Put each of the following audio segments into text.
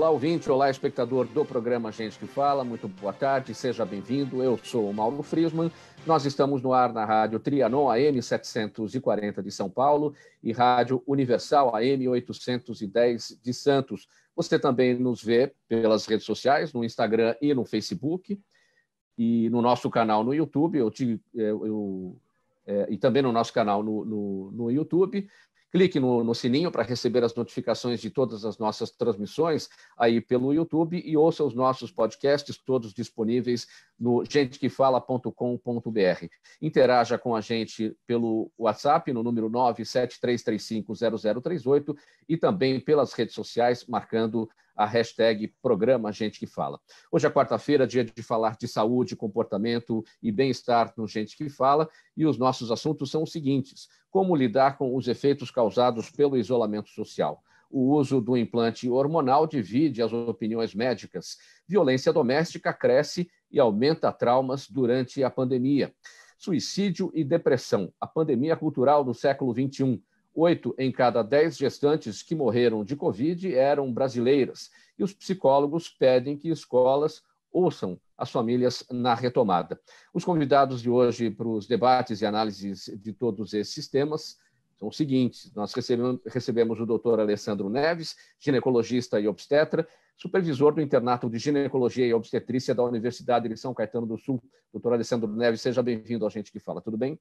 Olá, ouvinte, olá, espectador do programa Gente que Fala, muito boa tarde, seja bem-vindo. Eu sou o Mauro Friesman, nós estamos no ar na Rádio Trianon AM 740 de São Paulo e Rádio Universal AM 810 de Santos. Você também nos vê pelas redes sociais, no Instagram e no Facebook, e no nosso canal no YouTube, e também no nosso canal no YouTube. Clique no sininho para receber as notificações de todas as nossas transmissões aí pelo YouTube e ouça os nossos podcasts, todos disponíveis no gentequefala.com.br. Interaja com a gente pelo WhatsApp, no número 973350038 e também pelas redes sociais, marcando a hashtag Programa Gente que Fala. Hoje é quarta-feira, dia de falar de saúde, comportamento e bem-estar no Gente que Fala, e os nossos assuntos são os seguintes: como lidar com os efeitos causados pelo isolamento social, o uso do implante hormonal divide as opiniões médicas, violência doméstica cresce e aumenta traumas durante a pandemia, suicídio e depressão, a pandemia cultural do século XXI. 8 em cada 10 gestantes que morreram de Covid eram brasileiras. E os psicólogos pedem que escolas ouçam as famílias na retomada. Os convidados de hoje para os debates e análises de todos esses temas são os seguintes. Nós recebemos o doutor Alessandro Neves, ginecologista e obstetra, supervisor do Internato de Ginecologia e Obstetrícia da Universidade de São Caetano do Sul. Doutor Alessandro Neves, seja bem-vindo ao Gente que Fala. Tudo bem?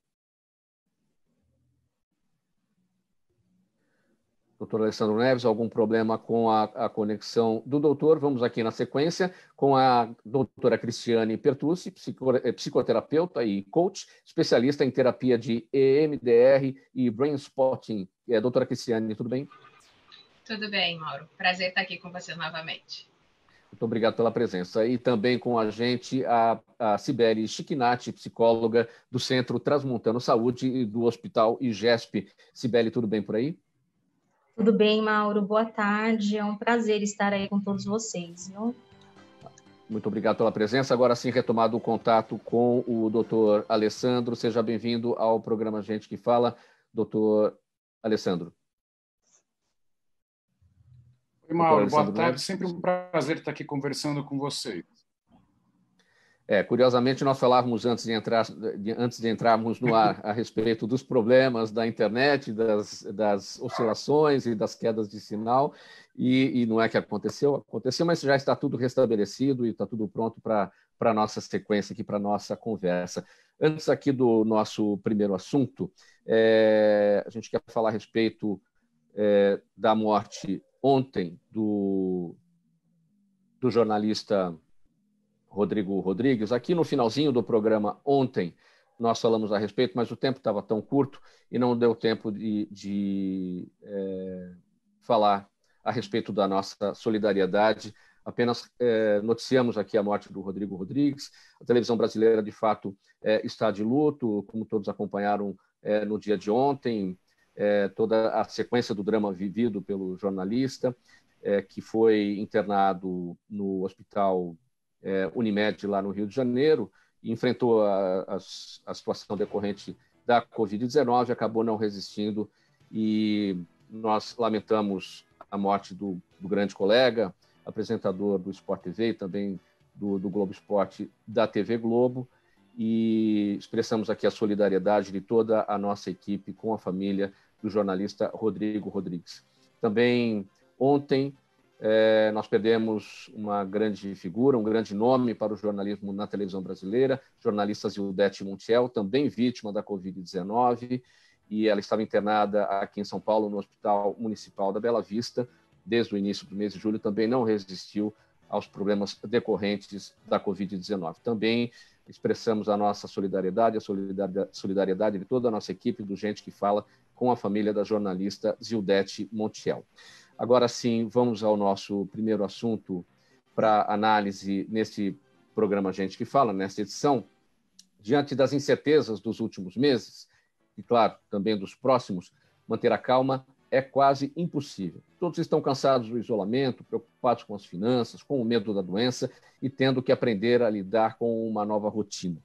Doutor Alessandro Neves, algum problema com a conexão do doutor? Vamos aqui na sequência com a doutora Cristiane Pertucci, psicoterapeuta e coach, especialista em terapia de EMDR e Brain Spotting. Doutora Cristiane, tudo bem? Tudo bem, Mauro. Prazer estar aqui com você novamente. Muito obrigado pela presença. E também com a gente a Cibele Chiquinati, psicóloga do Centro Transmontano Saúde e do Hospital IGESP. Cibele, tudo bem por aí? Tudo bem, Mauro? Boa tarde. É um prazer estar aí com todos vocês, viu? Muito obrigado pela presença. Agora sim, retomado o contato com o doutor Alessandro. Seja bem-vindo ao programa Gente que Fala, doutor Alessandro. Oi, Mauro. Boa tarde. Sempre um prazer estar aqui conversando com vocês. Curiosamente, nós falávamos antes de entrarmos no ar a respeito dos problemas da internet, das oscilações e das quedas de sinal, e não é que aconteceu, mas já está tudo restabelecido e está tudo pronto para a nossa sequência aqui, para a nossa conversa. Antes aqui do nosso primeiro assunto, a gente quer falar a respeito da morte ontem do jornalista Rodrigo Rodrigues. Aqui no finalzinho do programa ontem, nós falamos a respeito, mas o tempo estava tão curto e não deu tempo de falar a respeito da nossa solidariedade. Apenas noticiamos aqui a morte do Rodrigo Rodrigues. A televisão brasileira, de fato, está de luto, como todos acompanharam no dia de ontem, toda a sequência do drama vivido pelo jornalista, que foi internado no hospital Unimed, lá no Rio de Janeiro, e enfrentou a situação decorrente da Covid-19, acabou não resistindo, e nós lamentamos a morte do grande colega, apresentador do Sport TV e também do Globo Esporte, da TV Globo, e expressamos aqui a solidariedade de toda a nossa equipe com a família do jornalista Rodrigo Rodrigues. Também ontem, nós perdemos uma grande figura, um grande nome para o jornalismo na televisão brasileira, jornalista Zildete Montiel, também vítima da Covid-19, e ela estava internada aqui em São Paulo, no Hospital Municipal da Bela Vista, desde o início do mês de julho, também não resistiu aos problemas decorrentes da Covid-19. Também expressamos a nossa solidariedade, a solidariedade de toda a nossa equipe, do Gente que Fala, com a família da jornalista Zildete Montiel. Agora sim, vamos ao nosso primeiro assunto para análise neste programa Gente que Fala, nesta edição. Diante das incertezas dos últimos meses, e claro, também dos próximos, manter a calma é quase impossível. Todos estão cansados do isolamento, preocupados com as finanças, com o medo da doença e tendo que aprender a lidar com uma nova rotina.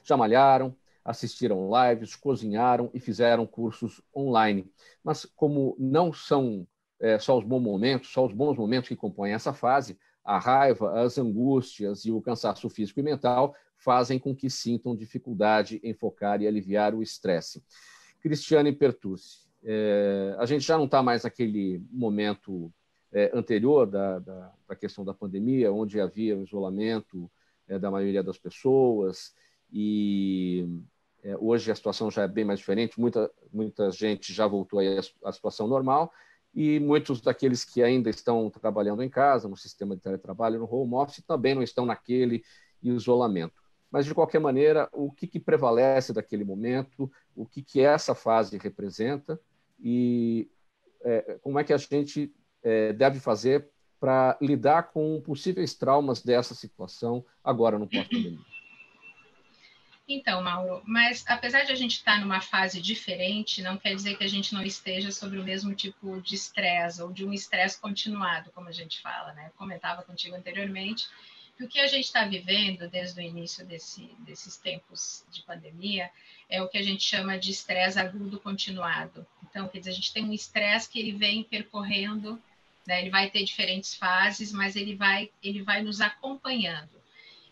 Já malharam, assistiram lives, cozinharam e fizeram cursos online. Mas como não são só os bons momentos que compõem essa fase. A raiva, as angústias e o cansaço físico e mental fazem com que sintam dificuldade em focar e aliviar o estresse. Cristiane Pertucci, a gente já não está mais naquele momento anterior da questão da pandemia, onde havia o isolamento da maioria das pessoas, e hoje a situação já é bem mais diferente, muita gente já voltou aí à situação normal, e muitos daqueles que ainda estão trabalhando em casa, no sistema de teletrabalho, no home office, também não estão naquele isolamento. Mas, de qualquer maneira, o que prevalece daquele momento, o que essa fase representa e como é que a gente deve fazer para lidar com possíveis traumas dessa situação agora no pós-pandemia? Então, Mauro, mas apesar de a gente estar numa fase diferente, não quer dizer que a gente não esteja sobre o mesmo tipo de estresse ou de um estresse continuado, como a gente fala, né? Eu comentava contigo anteriormente que o que a gente está vivendo desde o início desses tempos de pandemia é o que a gente chama de estresse agudo continuado. Então, quer dizer, a gente tem um estresse que ele vem percorrendo, né? Ele vai ter diferentes fases, mas ele vai nos acompanhando.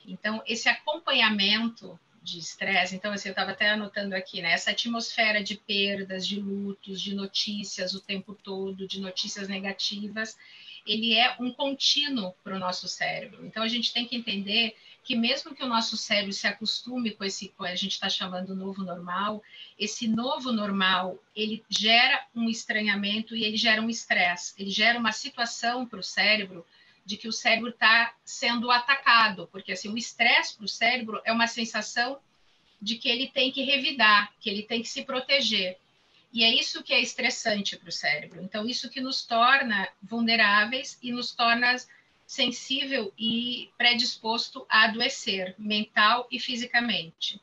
Então, esse acompanhamento de estresse, então assim, eu estava até anotando aqui, né? Essa atmosfera de perdas, de lutos, de notícias o tempo todo, de notícias negativas, ele é um contínuo para o nosso cérebro. Então a gente tem que entender que mesmo que o nosso cérebro se acostume com esse, que a gente está chamando novo normal, esse novo normal, ele gera um estranhamento e ele gera um estresse, ele gera uma situação para o cérebro de que o cérebro está sendo atacado, porque assim, o estresse para o cérebro é uma sensação de que ele tem que revidar, que ele tem que se proteger. E é isso que é estressante para o cérebro. Então, isso que nos torna vulneráveis e nos torna sensível e predisposto a adoecer, mental e fisicamente.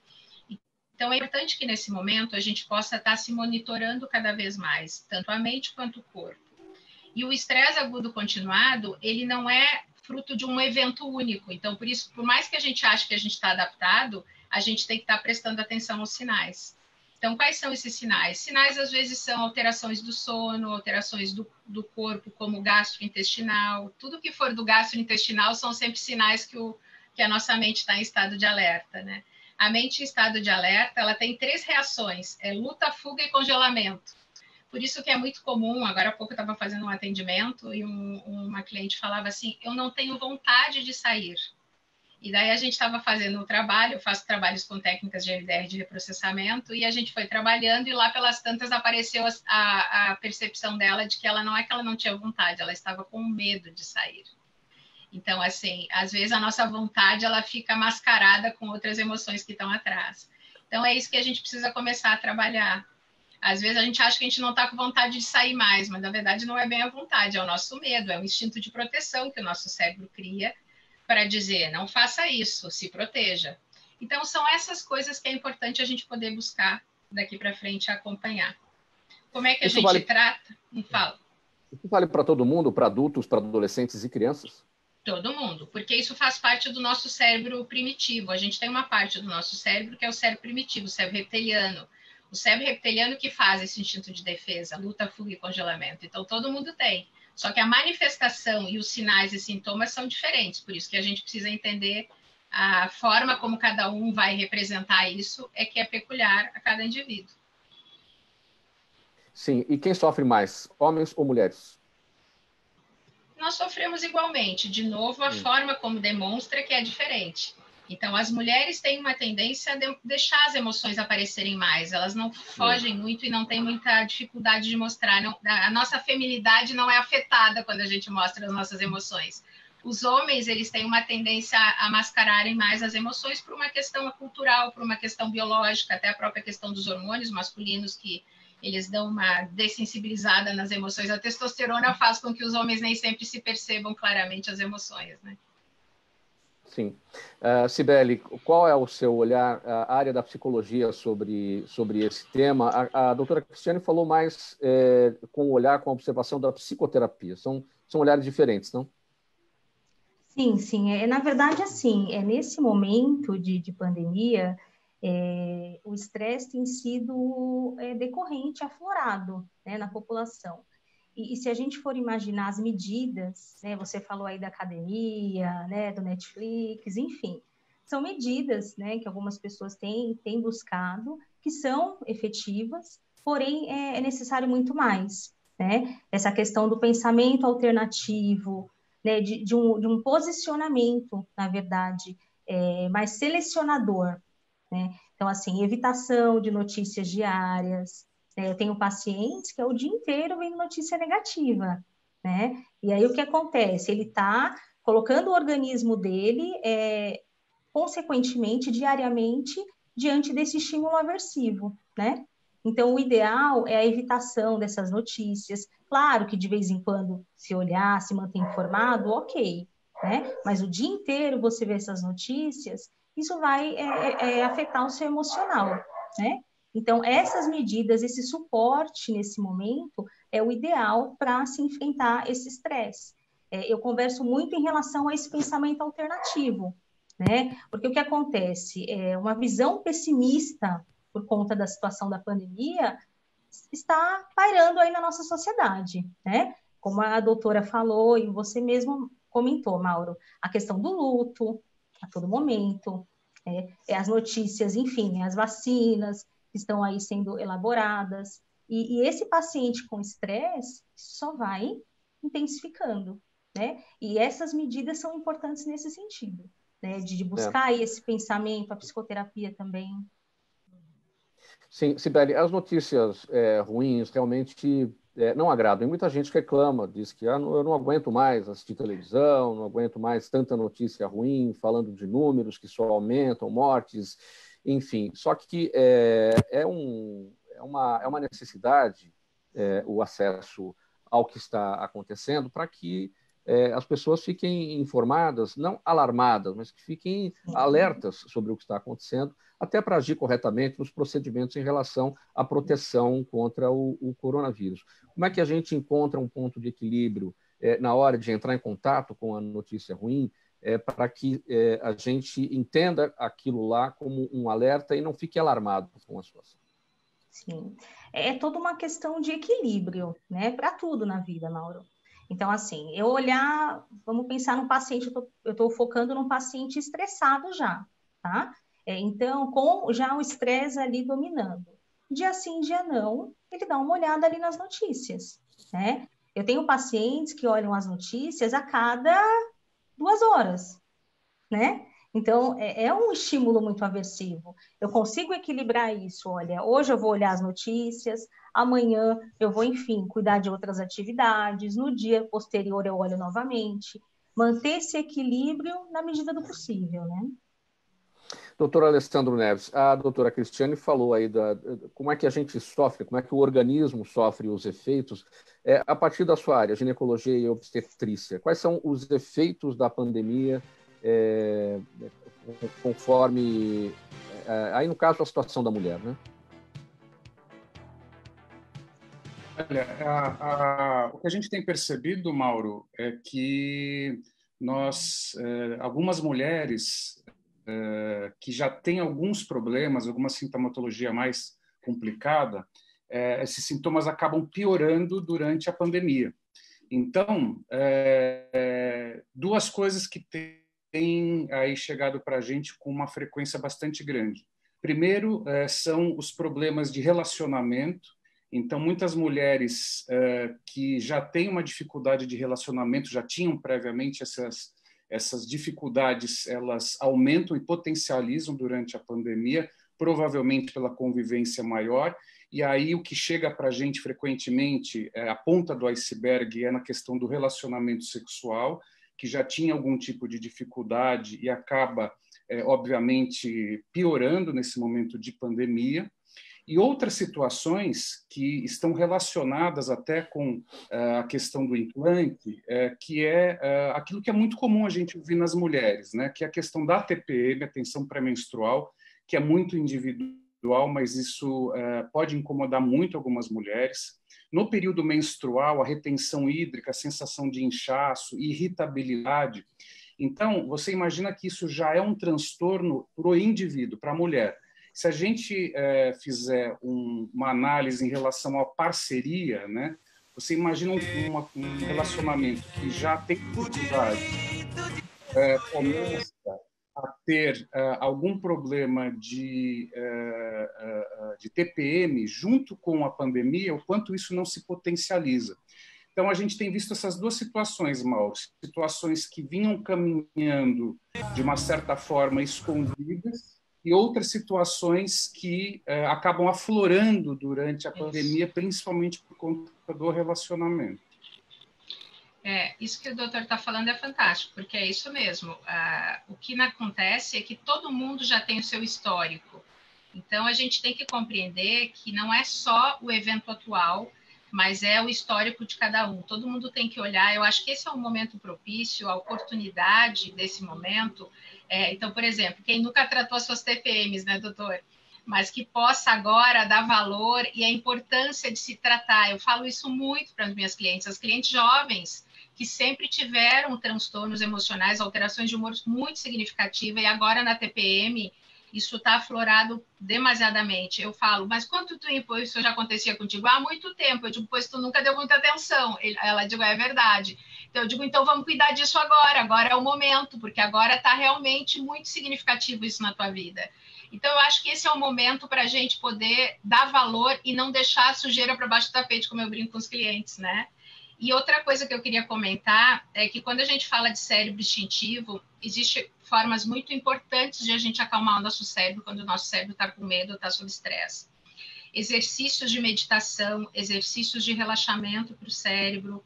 Então, é importante que nesse momento a gente possa estar se monitorando cada vez mais, tanto a mente quanto o corpo. E o estresse agudo continuado, ele não é fruto de um evento único. Então, por isso, por mais que a gente ache que a gente está adaptado, a gente tem que estar prestando atenção aos sinais. Então, quais são esses sinais? Sinais, às vezes, são alterações do sono, alterações do corpo, como gastrointestinal. Tudo que for do gastrointestinal são sempre sinais que a nossa mente está em estado de alerta, né? A mente em estado de alerta, ela tem 3 reações: luta, fuga e congelamento. Por isso que é muito comum, agora há pouco eu estava fazendo um atendimento e uma cliente falava assim, eu não tenho vontade de sair. E daí a gente estava fazendo um trabalho, eu faço trabalhos com técnicas de MDR de reprocessamento, e a gente foi trabalhando e lá pelas tantas apareceu a percepção dela de que ela não tinha vontade, ela estava com medo de sair. Então, assim, às vezes a nossa vontade ela fica mascarada com outras emoções que estão atrás. Então é isso que a gente precisa começar a trabalhar. Às vezes a gente acha que a gente não está com vontade de sair mais, mas na verdade não é bem a vontade, é o nosso medo, é o instinto de proteção que o nosso cérebro cria para dizer, não faça isso, se proteja. Então são essas coisas que é importante a gente poder buscar daqui para frente acompanhar. Como é que a gente trata? Não fala. Isso vale para todo mundo, para adultos, para adolescentes e crianças? Todo mundo, porque isso faz parte do nosso cérebro primitivo. A gente tem uma parte do nosso cérebro que é o cérebro primitivo, o cérebro reptiliano. O cérebro reptiliano que faz esse instinto de defesa, luta, fuga e congelamento. Então, todo mundo tem. Só que a manifestação e os sinais e sintomas são diferentes. Por isso que a gente precisa entender a forma como cada um vai representar isso é que é peculiar a cada indivíduo. Sim. E quem sofre mais, homens ou mulheres? Nós sofremos igualmente. De novo, a forma como demonstra que é diferente. Então, as mulheres têm uma tendência a deixar as emoções aparecerem mais. Elas não fogem muito e não têm muita dificuldade de mostrar. Não, a nossa feminilidade não é afetada quando a gente mostra as nossas emoções. Os homens, eles têm uma tendência a mascararem mais as emoções por uma questão cultural, por uma questão biológica, até a própria questão dos hormônios masculinos, que eles dão uma dessensibilizada nas emoções. A testosterona faz com que os homens nem sempre se percebam claramente as emoções, né? Sim. Cibele, qual é o seu olhar, a área da psicologia sobre esse tema? A doutora Cristiane falou mais com o olhar, com a observação da psicoterapia. São olhares diferentes, não? Sim, sim. Na verdade, assim, nesse momento de pandemia, o estresse tem sido decorrente, aflorado, né, na população. E se a gente for imaginar as medidas, né, você falou aí da academia, né, do Netflix, enfim, são medidas, né, que algumas pessoas têm buscado, que são efetivas, porém é necessário muito mais, né? Essa questão do pensamento alternativo, né, de um posicionamento, na verdade, mais selecionador, né? Então, assim, evitação de notícias diárias, né? Eu tenho pacientes que é o dia inteiro vendo notícia negativa, né? E aí o que acontece? Ele está colocando o organismo dele, consequentemente, diariamente, diante desse estímulo aversivo, né? Então, o ideal é a evitação dessas notícias. Claro que de vez em quando, se olhar, se manter informado, ok, né? Mas o dia inteiro você vê essas notícias, isso vai afetar o seu emocional, né? Então, essas medidas, esse suporte nesse momento é o ideal para se enfrentar esse estresse. Eu converso muito em relação a esse pensamento alternativo, né? Porque o que acontece? Uma visão pessimista por conta da situação da pandemia está pairando aí na nossa sociedade, né? Como a doutora falou e você mesmo comentou, Mauro, a questão do luto a todo momento, as notícias, enfim, as vacinas que estão aí sendo elaboradas, e esse paciente com estresse só vai intensificando, né? E essas medidas são importantes nesse sentido, né? De buscar aí esse pensamento, a psicoterapia também. Sim, Sibeli, as notícias ruins realmente não agradam. E muita gente reclama, diz que eu não aguento mais assistir televisão, não aguento mais tanta notícia ruim, falando de números que só aumentam, mortes, enfim. Só que é uma necessidade o acesso ao que está acontecendo para que as pessoas fiquem informadas, não alarmadas, mas que fiquem alertas sobre o que está acontecendo, até para agir corretamente nos procedimentos em relação à proteção contra o coronavírus. Como é que a gente encontra um ponto de equilíbrio na hora de entrar em contato com a notícia ruim, para que a gente entenda aquilo lá como um alerta e não fique alarmado com a situação? Sim, é toda uma questão de equilíbrio, né, para tudo na vida, Mauro. Então, assim, vamos pensar num paciente, eu estou focando num paciente estressado já, tá? Então, com já o estresse ali dominando. Dia sim, dia não, ele dá uma olhada ali nas notícias, né? Eu tenho pacientes que olham as notícias a cada 2 horas, né? Então, é um estímulo muito aversivo. Eu consigo equilibrar isso. Olha, hoje eu vou olhar as notícias, amanhã eu vou, enfim, cuidar de outras atividades, no dia posterior eu olho novamente. Manter esse equilíbrio na medida do possível, né? Doutor Alessandro Neves, a doutora Cristiane falou aí como é que a gente sofre, como é que o organismo sofre os efeitos. A partir da sua área, ginecologia e obstetrícia, quais são os efeitos da pandemia conforme, aí no caso, a situação da mulher, né? Olha, o que a gente tem percebido, Mauro, é que algumas mulheres que já têm alguns problemas, alguma sintomatologia mais complicada, esses sintomas acabam piorando durante a pandemia. Então, duas coisas que têm aí chegado para a gente com uma frequência bastante grande. Primeiro, são os problemas de relacionamento. Então, muitas mulheres que já têm uma dificuldade de relacionamento, já tinham previamente essas dificuldades, elas aumentam e potencializam durante a pandemia, provavelmente pela convivência maior. E aí o que chega para a gente frequentemente, a ponta do iceberg, é na questão do relacionamento sexual, que já tinha algum tipo de dificuldade e acaba, obviamente, piorando nesse momento de pandemia. E outras situações que estão relacionadas até com a questão do implante, que é aquilo que é muito comum a gente ouvir nas mulheres, né? Que é a questão da TPM, a tensão pré-menstrual, que é muito individual, mas isso pode incomodar muito algumas mulheres. No período menstrual, a retenção hídrica, a sensação de inchaço, irritabilidade. Então, você imagina que isso já é um transtorno para o indivíduo, para a mulher. Se a gente fizer uma análise em relação à parceria, né, Você imagina um relacionamento que já tem dificuldade, começa a ter algum problema de TPM junto com a pandemia, o quanto isso não se potencializa. Então, a gente tem visto essas duas situações, Mauro, situações que vinham caminhando de uma certa forma escondidas e outras situações que acabam aflorando durante a pandemia, principalmente por conta do relacionamento. Isso que o doutor está falando é fantástico, porque é isso mesmo. O que acontece é que todo mundo já tem o seu histórico. Então, a gente tem que compreender que não é só o evento atual, mas é o histórico de cada um. Todo mundo tem que olhar. Eu acho que esse é um momento propício, a oportunidade desse momento. Então, por exemplo, quem nunca tratou as suas TPMs, né, doutor? Mas que possa agora dar valor e a importância de se tratar. Eu falo isso muito para as minhas clientes, as clientes jovens, que sempre tiveram transtornos emocionais, alterações de humor muito significativas, e agora na TPM isso está aflorado demasiadamente. Eu falo, mas quanto tempo isso já acontecia contigo? Há muito tempo. Eu digo, pois tu nunca deu muita atenção. Ela diz, é verdade. Então, eu digo, então vamos cuidar disso agora é o momento, porque agora está realmente muito significativo isso na tua vida. Então, eu acho que esse é o momento para a gente poder dar valor e não deixar a sujeira para baixo do tapete, como eu brinco com os clientes, né? E outra coisa que eu queria comentar é que quando a gente fala de cérebro instintivo, existem formas muito importantes de a gente acalmar o nosso cérebro quando o nosso cérebro está com medo ou está sob estresse. Exercícios de meditação, exercícios de relaxamento para o cérebro,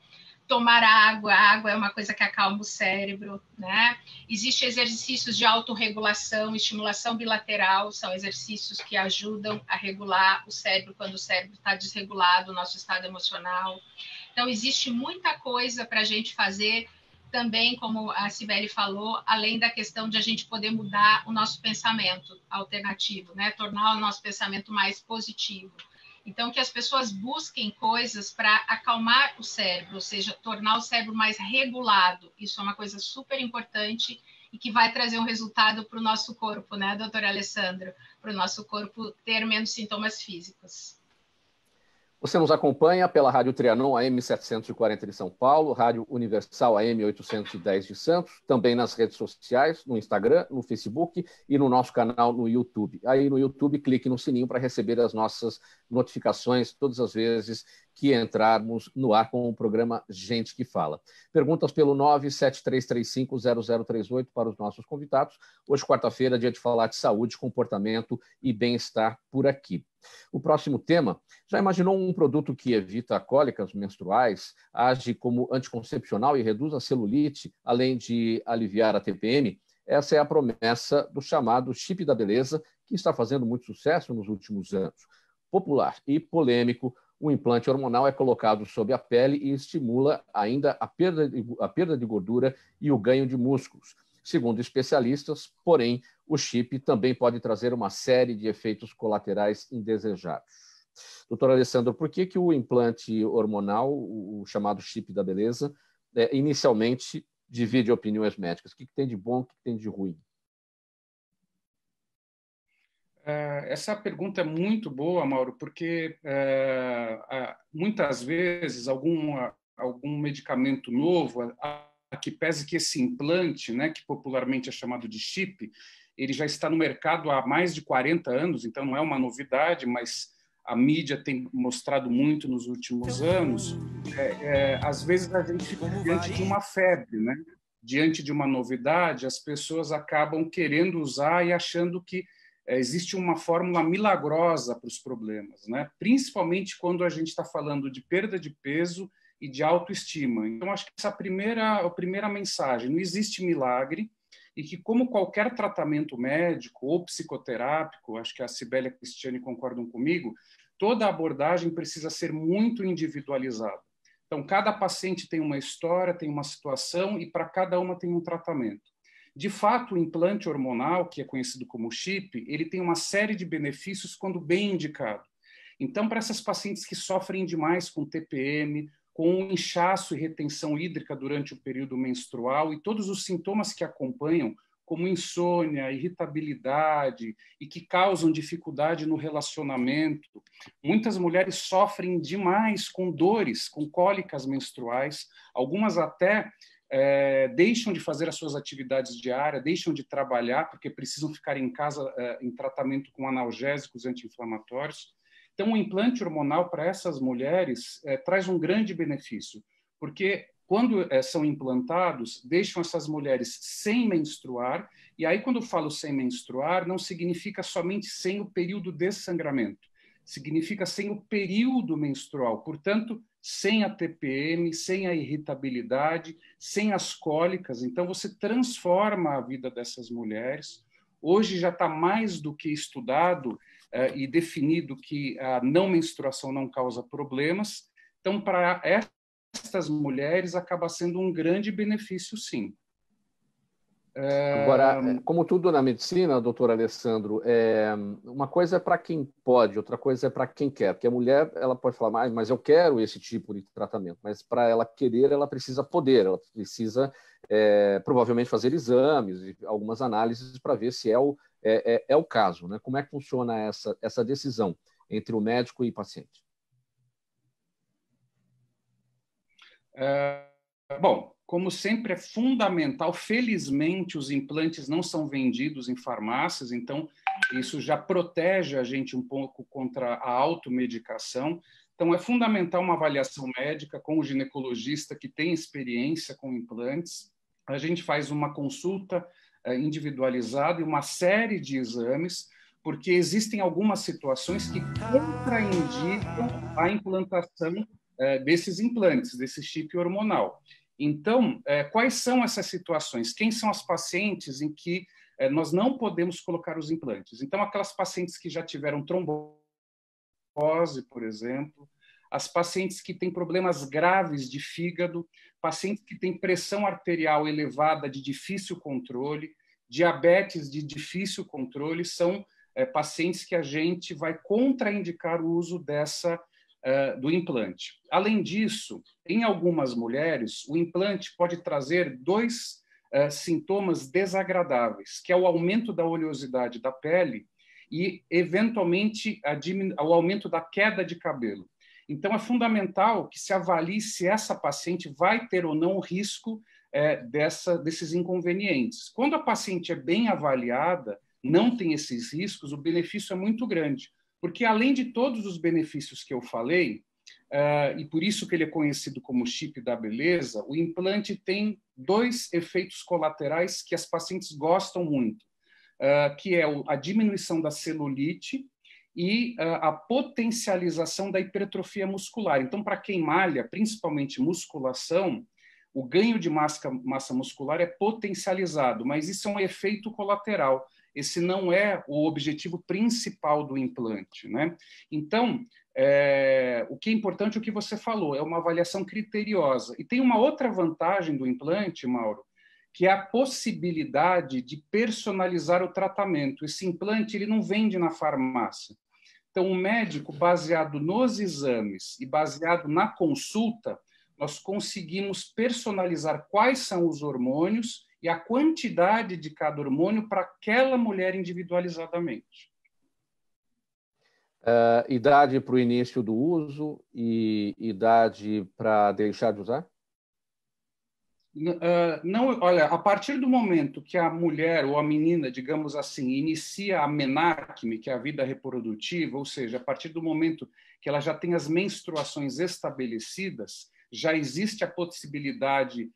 tomar água. A água é uma coisa que acalma o cérebro, né? Existem exercícios de autorregulação, estimulação bilateral, são exercícios que ajudam a regular o cérebro quando o cérebro está desregulado, o nosso estado emocional. Então, existe muita coisa para a gente fazer também, como a Cibele falou, além da questão de a gente poder mudar o nosso pensamento alternativo, né? Tornar o nosso pensamento mais positivo. Então, que as pessoas busquem coisas para acalmar o cérebro, ou seja, tornar o cérebro mais regulado. Isso é uma coisa super importante e que vai trazer um resultado para o nosso corpo, né, doutor Alessandro? Para o nosso corpo ter menos sintomas físicos. Você nos acompanha pela Rádio Trianon AM 740 de São Paulo, Rádio Universal AM 810 de Santos, também nas redes sociais, no Instagram, no Facebook e no nosso canal no YouTube. Aí no YouTube, clique no sininho para receber as nossas notificações todas as vezes que entrarmos no ar com o programa Gente que Fala. Perguntas pelo 973350038 para os nossos convidados. Hoje, quarta-feira, dia de falar de saúde, comportamento e bem-estar por aqui. O próximo tema, já imaginou um produto que evita cólicas menstruais, age como anticoncepcional e reduz a celulite, além de aliviar a TPM? Essa é a promessa do chamado chip da beleza, que está fazendo muito sucesso nos últimos anos. Popular e polêmico, o implante hormonal é colocado sob a pele e estimula ainda a perda de gordura e o ganho de músculos. Segundo especialistas, porém, o chip também pode trazer uma série de efeitos colaterais indesejados. Doutor Alessandro, por que o implante hormonal, o chamado chip da beleza, inicialmente divide opiniões médicas? O que tem de bom, o que tem de ruim? Essa pergunta é muito boa, Mauro, porque muitas vezes algum medicamento novo, que pese que esse implante, né, que popularmente é chamado de chip, ele já está no mercado há mais de 40 anos, então não é uma novidade, mas a mídia tem mostrado muito nos últimos anos. Às vezes a gente fica diante de uma febre, né? Diante de uma novidade, as pessoas acabam querendo usar e achando que existe uma fórmula milagrosa para os problemas, né? Principalmente quando a gente está falando de perda de peso e de autoestima. Então, acho que essa é a primeira mensagem. Não existe milagre e que, como qualquer tratamento médico ou psicoterápico, acho que a Cibele e a Cristiane concordam comigo, toda abordagem precisa ser muito individualizada. Então, cada paciente tem uma história, tem uma situação e para cada uma tem um tratamento. De fato, o implante hormonal, que é conhecido como chip, ele tem uma série de benefícios quando bem indicado. Então, para essas pacientes que sofrem demais com TPM, com inchaço e retenção hídrica durante o período menstrual e todos os sintomas que acompanham, como insônia, irritabilidade e que causam dificuldade no relacionamento. Muitas mulheres sofrem demais com dores, com cólicas menstruais, algumas até deixam de fazer as suas atividades diárias, deixam de trabalhar porque precisam ficar em casa em tratamento com analgésicos anti-inflamatórios. Então, o implante hormonal para essas mulheres traz um grande benefício, porque quando são implantados, deixam essas mulheres sem menstruar, e aí quando eu falo sem menstruar, não significa somente sem o período de sangramento, significa sem o período menstrual, portanto, sem a TPM, sem a irritabilidade, sem as cólicas. Então, você transforma a vida dessas mulheres. Hoje já está mais do que estudado e definido que a não menstruação não causa problemas. Então, para estas mulheres, acaba sendo um grande benefício, sim. Agora, como tudo na medicina, doutor Alessandro, uma coisa é para quem pode, outra coisa é para quem quer. Porque a mulher, ela pode falar, mas eu quero esse tipo de tratamento. Mas para ela querer, ela precisa poder, ela precisa provavelmente fazer exames e algumas análises para ver se é o caso, né? Como é que funciona essa decisão entre o médico e o paciente? Bom, como sempre, é fundamental. Felizmente, os implantes não são vendidos em farmácias, então isso já protege a gente um pouco contra a automedicação. Então, é fundamental uma avaliação médica com o ginecologista que tem experiência com implantes. A gente faz uma consulta individualizada e uma série de exames, porque existem algumas situações que contraindicam a implantação desses implantes, desse chip hormonal. Então, quais são essas situações? Quem são as pacientes em que nós não podemos colocar os implantes? Então, aquelas pacientes que já tiveram trombose, por exemplo, as pacientes que têm problemas graves de fígado, pacientes que têm pressão arterial elevada de difícil controle, diabetes de difícil controle, são pacientes que a gente vai contraindicar o uso do implante. Além disso, em algumas mulheres, o implante pode trazer dois sintomas desagradáveis, que é o aumento da oleosidade da pele e, eventualmente, o aumento da queda de cabelo. Então, é fundamental que se avalie se essa paciente vai ter ou não o risco desses inconvenientes. Quando a paciente é bem avaliada, não tem esses riscos, o benefício é muito grande. Porque, além de todos os benefícios que eu falei, e por isso que ele é conhecido como chip da beleza, o implante tem dois efeitos colaterais que as pacientes gostam muito, que é a diminuição da celulite e a potencialização da hipertrofia muscular. Então, para quem malha, principalmente musculação, o ganho de massa muscular é potencializado, mas isso é um efeito colateral. Esse não é o objetivo principal do implante, né? Então, o que é importante é o que você falou, é uma avaliação criteriosa. E tem uma outra vantagem do implante, Mauro, que é a possibilidade de personalizar o tratamento. Esse implante ele não vende na farmácia. Então, o médico, baseado nos exames e baseado na consulta, nós conseguimos personalizar quais são os hormônios e a quantidade de cada hormônio para aquela mulher individualizadamente. Idade para o início do uso e idade para deixar de usar? Não, olha, a partir do momento que a mulher ou a menina, digamos assim, inicia a menarqueme, que é a vida reprodutiva, ou seja, a partir do momento que ela já tem as menstruações estabelecidas, já existe a possibilidade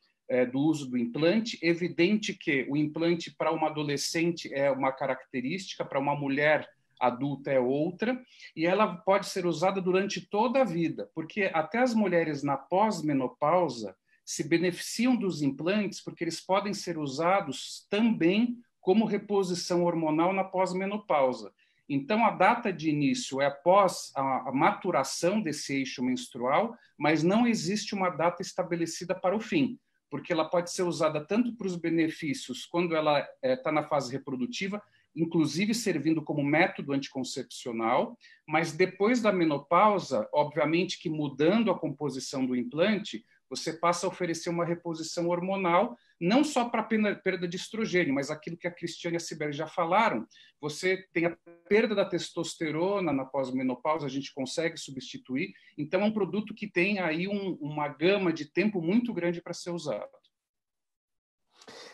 do uso do implante. Evidente que o implante para uma adolescente é uma característica, para uma mulher adulta é outra, e ela pode ser usada durante toda a vida, porque até as mulheres na pós-menopausa se beneficiam dos implantes, porque eles podem ser usados também como reposição hormonal na pós-menopausa. Então, a data de início é após a maturação desse eixo menstrual, mas não existe uma data estabelecida para o fim, porque ela pode ser usada tanto para os benefícios quando ela está na fase reprodutiva, inclusive servindo como método anticoncepcional, mas depois da menopausa, obviamente que mudando a composição do implante, você passa a oferecer uma reposição hormonal, não só para a perda de estrogênio, mas aquilo que a Cristiane e a Cibele já falaram, você tem a perda da testosterona na pós-menopausa, a gente consegue substituir, então é um produto que tem aí uma gama de tempo muito grande para ser usado.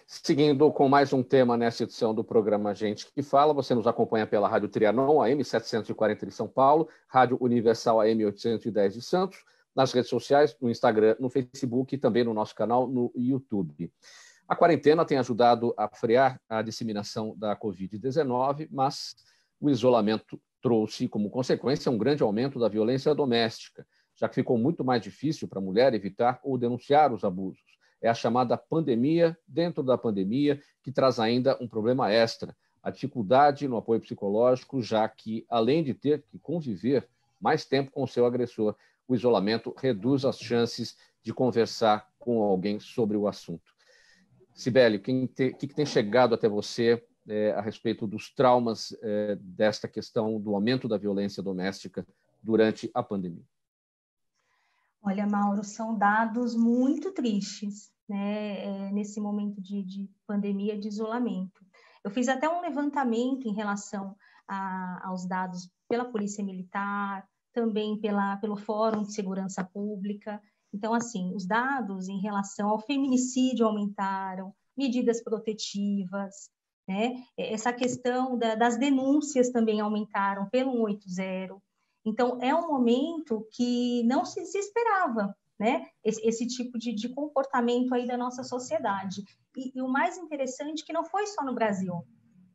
Seguindo com mais um tema nessa edição do programa Gente que Fala, você nos acompanha pela Rádio Trianon, AM 740 de São Paulo, Rádio Universal AM 810 de Santos, nas redes sociais, no Instagram, no Facebook e também no nosso canal no YouTube. A quarentena tem ajudado a frear a disseminação da Covid-19, mas o isolamento trouxe como consequência um grande aumento da violência doméstica, já que ficou muito mais difícil para a mulher evitar ou denunciar os abusos. É a chamada pandemia dentro da pandemia, que traz ainda um problema extra, a dificuldade no apoio psicológico, já que, além de ter que conviver mais tempo com o seu agressor, o isolamento reduz as chances de conversar com alguém sobre o assunto. Cibele, o que tem chegado até você a respeito dos traumas desta questão do aumento da violência doméstica durante a pandemia? Olha, Mauro, são dados muito tristes, né, nesse momento de pandemia, de isolamento. Eu fiz até um levantamento em relação aos dados pela Polícia Militar, também pelo Fórum de Segurança Pública. Então, assim, os dados em relação ao feminicídio aumentaram, medidas protetivas, né? Essa questão das denúncias também aumentaram pelo 180. Então, é um momento que não se esperava, né? Esse tipo de comportamento aí da nossa sociedade. E o mais interessante é que não foi só no Brasil,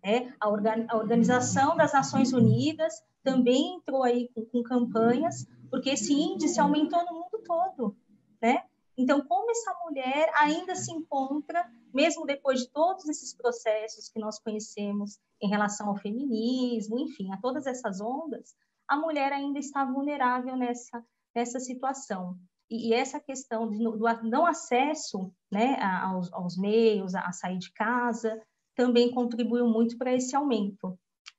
né? A Organização das Nações Unidas também entrou aí com campanhas, porque esse índice aumentou no mundo todo, né? Então, como essa mulher ainda se encontra, mesmo depois de todos esses processos que nós conhecemos em relação ao feminismo, enfim, a todas essas ondas, a mulher ainda está vulnerável nessa situação. E essa questão do não acesso, né, aos meios, a sair de casa, também contribuiu muito para esse aumento,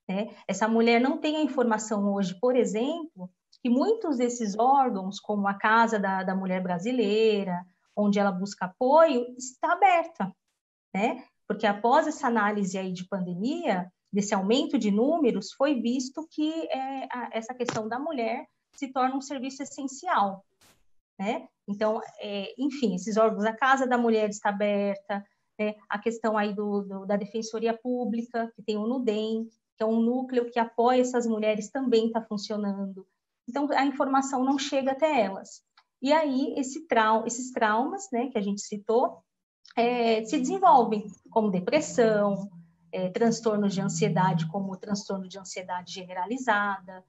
né? Essa mulher não tem a informação hoje, por exemplo, que muitos desses órgãos, como a Casa da Mulher Brasileira, onde ela busca apoio, está aberta, né? Porque após essa análise aí de pandemia, desse aumento de números, foi visto que essa questão da mulher se torna um serviço essencial, né? Então, enfim, esses órgãos, a Casa da Mulher está aberta, né? A questão aí da Defensoria Pública, que tem o NUDEM, que é um núcleo que apoia essas mulheres, também está funcionando. Então, a informação não chega até elas. E aí, esses traumas, né, que a gente citou, se desenvolvem como depressão, transtornos de ansiedade, como o transtorno de ansiedade generalizada,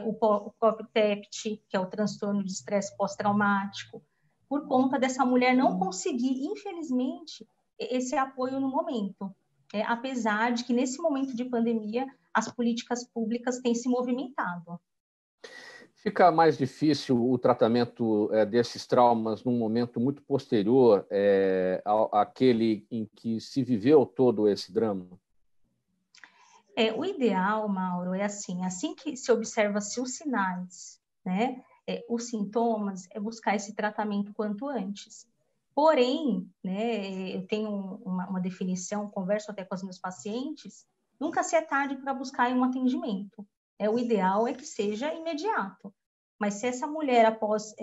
o próprio TEPT, que é o transtorno de estresse pós-traumático, por conta dessa mulher não conseguir, infelizmente, esse apoio no momento, apesar de que nesse momento de pandemia as políticas públicas têm se movimentado. Fica mais difícil o tratamento desses traumas num momento muito posterior àquele em que se viveu todo esse drama? O ideal, Mauro, é assim que se observa-se os sinais, né, os sintomas, é buscar esse tratamento quanto antes. Porém, né, eu tenho uma definição, converso até com os meus pacientes, nunca se é tarde para buscar um atendimento. O ideal é que seja imediato. Mas se essa mulher, após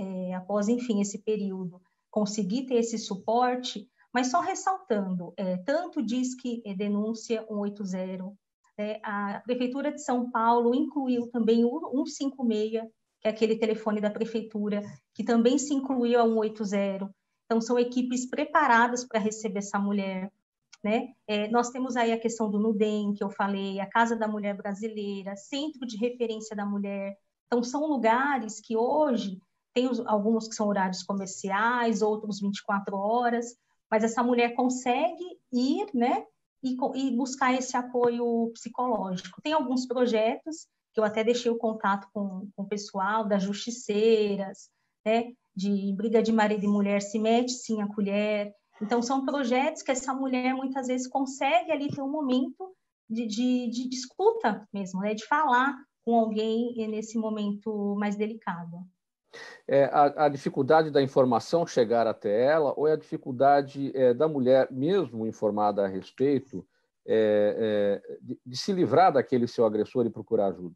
enfim, esse período, conseguir ter esse suporte, mas só ressaltando, tanto Disque Denúncia 180, a Prefeitura de São Paulo incluiu também o 156, que é aquele telefone da Prefeitura, que também se incluiu ao 180. Então, são equipes preparadas para receber essa mulher, né? Nós temos aí a questão do NUDEM, que eu falei, a Casa da Mulher Brasileira, Centro de Referência da Mulher. Então, são lugares que hoje, tem alguns que são horários comerciais, outros 24 horas, mas essa mulher consegue ir, né, e buscar esse apoio psicológico. Tem alguns projetos, que eu até deixei o contato com o pessoal, das justiceiras, né, de briga de marido e mulher, se mete sim a colher. Então, são projetos que essa mulher, muitas vezes, consegue ali ter um momento de escuta mesmo, né, de falar com alguém nesse momento mais delicado. A dificuldade da informação chegar até ela ou é a dificuldade da mulher, mesmo informada a respeito, de se livrar daquele seu agressor e procurar ajuda?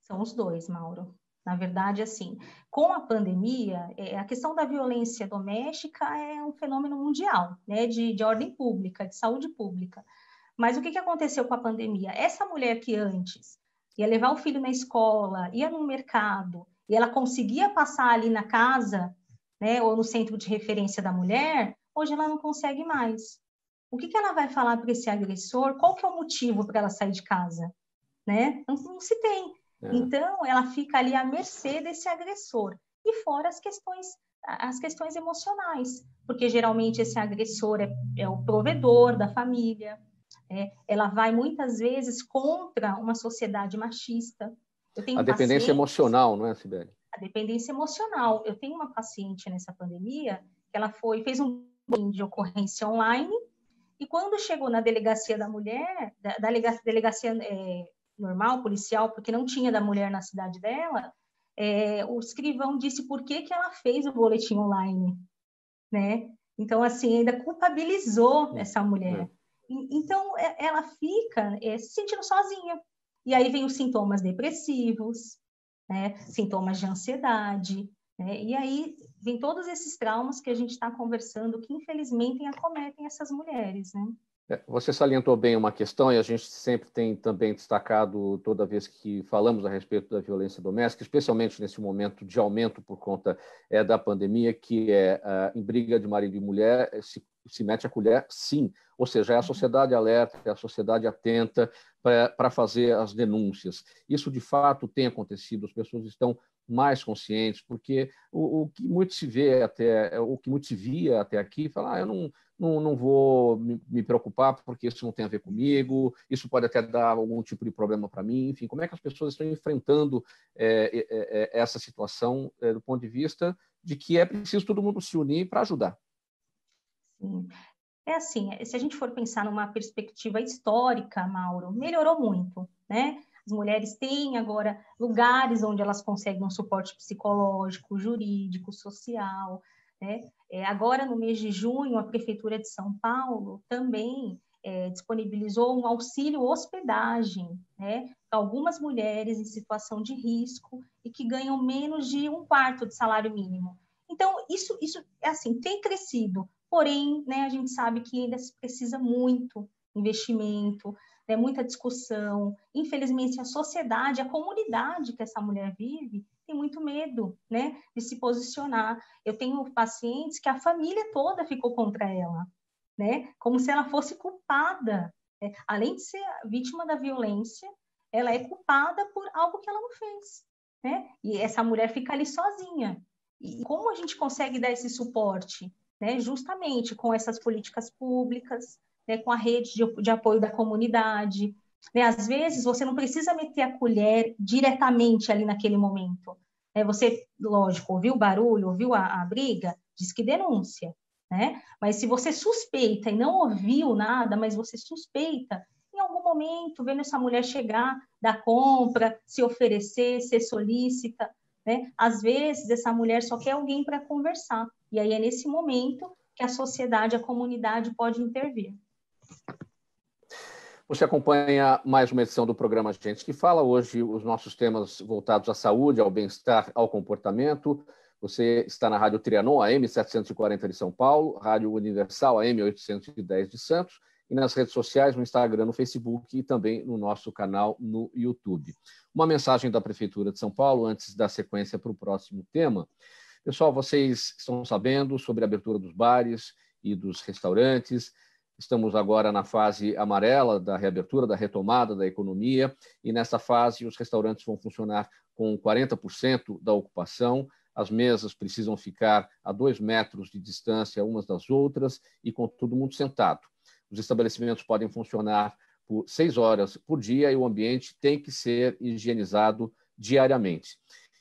São os dois, Mauro. Na verdade, assim, com a pandemia, a questão da violência doméstica é um fenômeno mundial, né, de ordem pública, de saúde pública. Mas o que aconteceu com a pandemia? Essa mulher que antes ia levar o filho na escola, ia no mercado, e ela conseguia passar ali na casa, né, ou no centro de referência da mulher, hoje ela não consegue mais. O que ela vai falar para esse agressor? Qual que é o motivo para ela sair de casa? Né? Não se tem. Então, ela fica ali à mercê desse agressor. E fora as questões emocionais, porque geralmente esse agressor é o provedor da família. Ela vai muitas vezes contra uma sociedade machista. A dependência emocional, não é, Sibeli? A dependência emocional. Eu tenho uma paciente nessa pandemia que ela fez um boletim de ocorrência online e quando chegou na delegacia da mulher, da delegacia normal, policial, porque não tinha da mulher na cidade dela, o escrivão disse por que ela fez o boletim online, né? Então, assim, ainda culpabilizou essa mulher. Então, ela fica se sentindo sozinha. E aí vem os sintomas depressivos, né? Sintomas de ansiedade, né? E aí vem todos esses traumas que a gente está conversando, que infelizmente acometem essas mulheres, né? Você salientou bem uma questão, e a gente sempre tem também destacado toda vez que falamos a respeito da violência doméstica, especialmente nesse momento de aumento por conta da pandemia, que em briga de marido e mulher se mete a colher, sim. Ou seja, é a sociedade alerta, é a sociedade atenta para fazer as denúncias. Isso, de fato, tem acontecido, as pessoas estão mais conscientes, porque o que muito se vê o que muito se via até aqui, falar, eu não vou me preocupar porque isso não tem a ver comigo, isso pode até dar algum tipo de problema para mim, enfim, como é que as pessoas estão enfrentando essa situação do ponto de vista de que é preciso todo mundo se unir para ajudar? Sim. É assim, se a gente for pensar numa perspectiva histórica, Mauro, melhorou muito, né? As mulheres têm agora lugares onde elas conseguem um suporte psicológico, jurídico, social, né? Agora, no mês de junho, a Prefeitura de São Paulo também disponibilizou um auxílio hospedagem, né? Para algumas mulheres em situação de risco e que ganham menos de 1/4 do salário mínimo. Então, isso é assim, tem crescido, porém, né, a gente sabe que ainda se precisa muito investimento, né, muita discussão. Infelizmente, a sociedade, a comunidade que essa mulher vive, tem muito medo, né, de se posicionar. Eu tenho pacientes que a família toda ficou contra ela, né, como se ela fosse culpada. Além de ser vítima da violência, ela é culpada por algo que ela não fez, né? E essa mulher fica ali sozinha. E como a gente consegue dar esse suporte? Né? Justamente com essas políticas públicas, né? Com a rede de apoio da comunidade. Né? Às vezes, você não precisa meter a colher diretamente ali naquele momento. Você, lógico, ouviu o barulho, ouviu a briga, diz que denúncia. Né? Mas se você suspeita e não ouviu nada, mas você suspeita, em algum momento, vendo essa mulher chegar da compra, se oferecer, ser solícita, né? Às vezes, essa mulher só quer alguém para conversar. E aí é nesse momento que a sociedade, a comunidade pode intervir. Você acompanha mais uma edição do programa Gente que Fala. Hoje, os nossos temas voltados à saúde, ao bem-estar, ao comportamento. Você está na Rádio Trianon, AM 740 de São Paulo, Rádio Universal, AM 810 de Santos, e nas redes sociais, no Instagram, no Facebook e também no nosso canal no YouTube. Uma mensagem da Prefeitura de São Paulo, antes da sequência para o próximo tema. Pessoal, vocês estão sabendo sobre a abertura dos bares e dos restaurantes. Estamos agora na fase amarela da reabertura, da retomada da economia, e nessa fase os restaurantes vão funcionar com 40% da ocupação. As mesas precisam ficar a 2 metros de distância umas das outras e com todo mundo sentado. Os estabelecimentos podem funcionar por 6 horas por dia e o ambiente tem que ser higienizado diariamente.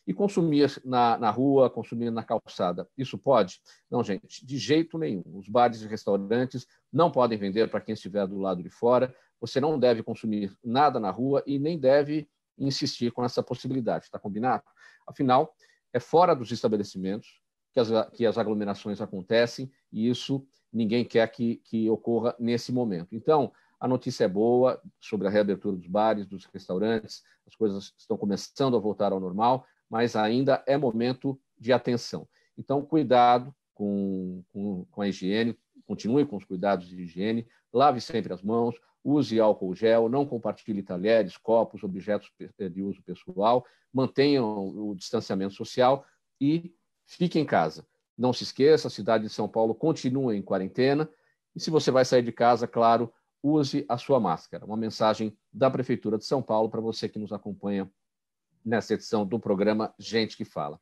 E consumir na rua, consumir na calçada, isso pode? Não, gente, de jeito nenhum. Os bares e restaurantes não podem vender para quem estiver do lado de fora. Você não deve consumir nada na rua e nem deve insistir com essa possibilidade, está combinado? Afinal, é fora dos estabelecimentos que as aglomerações acontecem, e isso ninguém quer que ocorra nesse momento. Então, a notícia é boa sobre a reabertura dos bares, dos restaurantes, as coisas estão começando a voltar ao normal, mas ainda é momento de atenção. Então, cuidado com a higiene, continue com os cuidados de higiene, lave sempre as mãos, use álcool gel, não compartilhe talheres, copos, objetos de uso pessoal, mantenham o distanciamento social e fique em casa. Não se esqueça, a cidade de São Paulo continua em quarentena e se você vai sair de casa, claro, use a sua máscara. Uma mensagem da Prefeitura de São Paulo para você que nos acompanha nessa edição do programa Gente que Fala.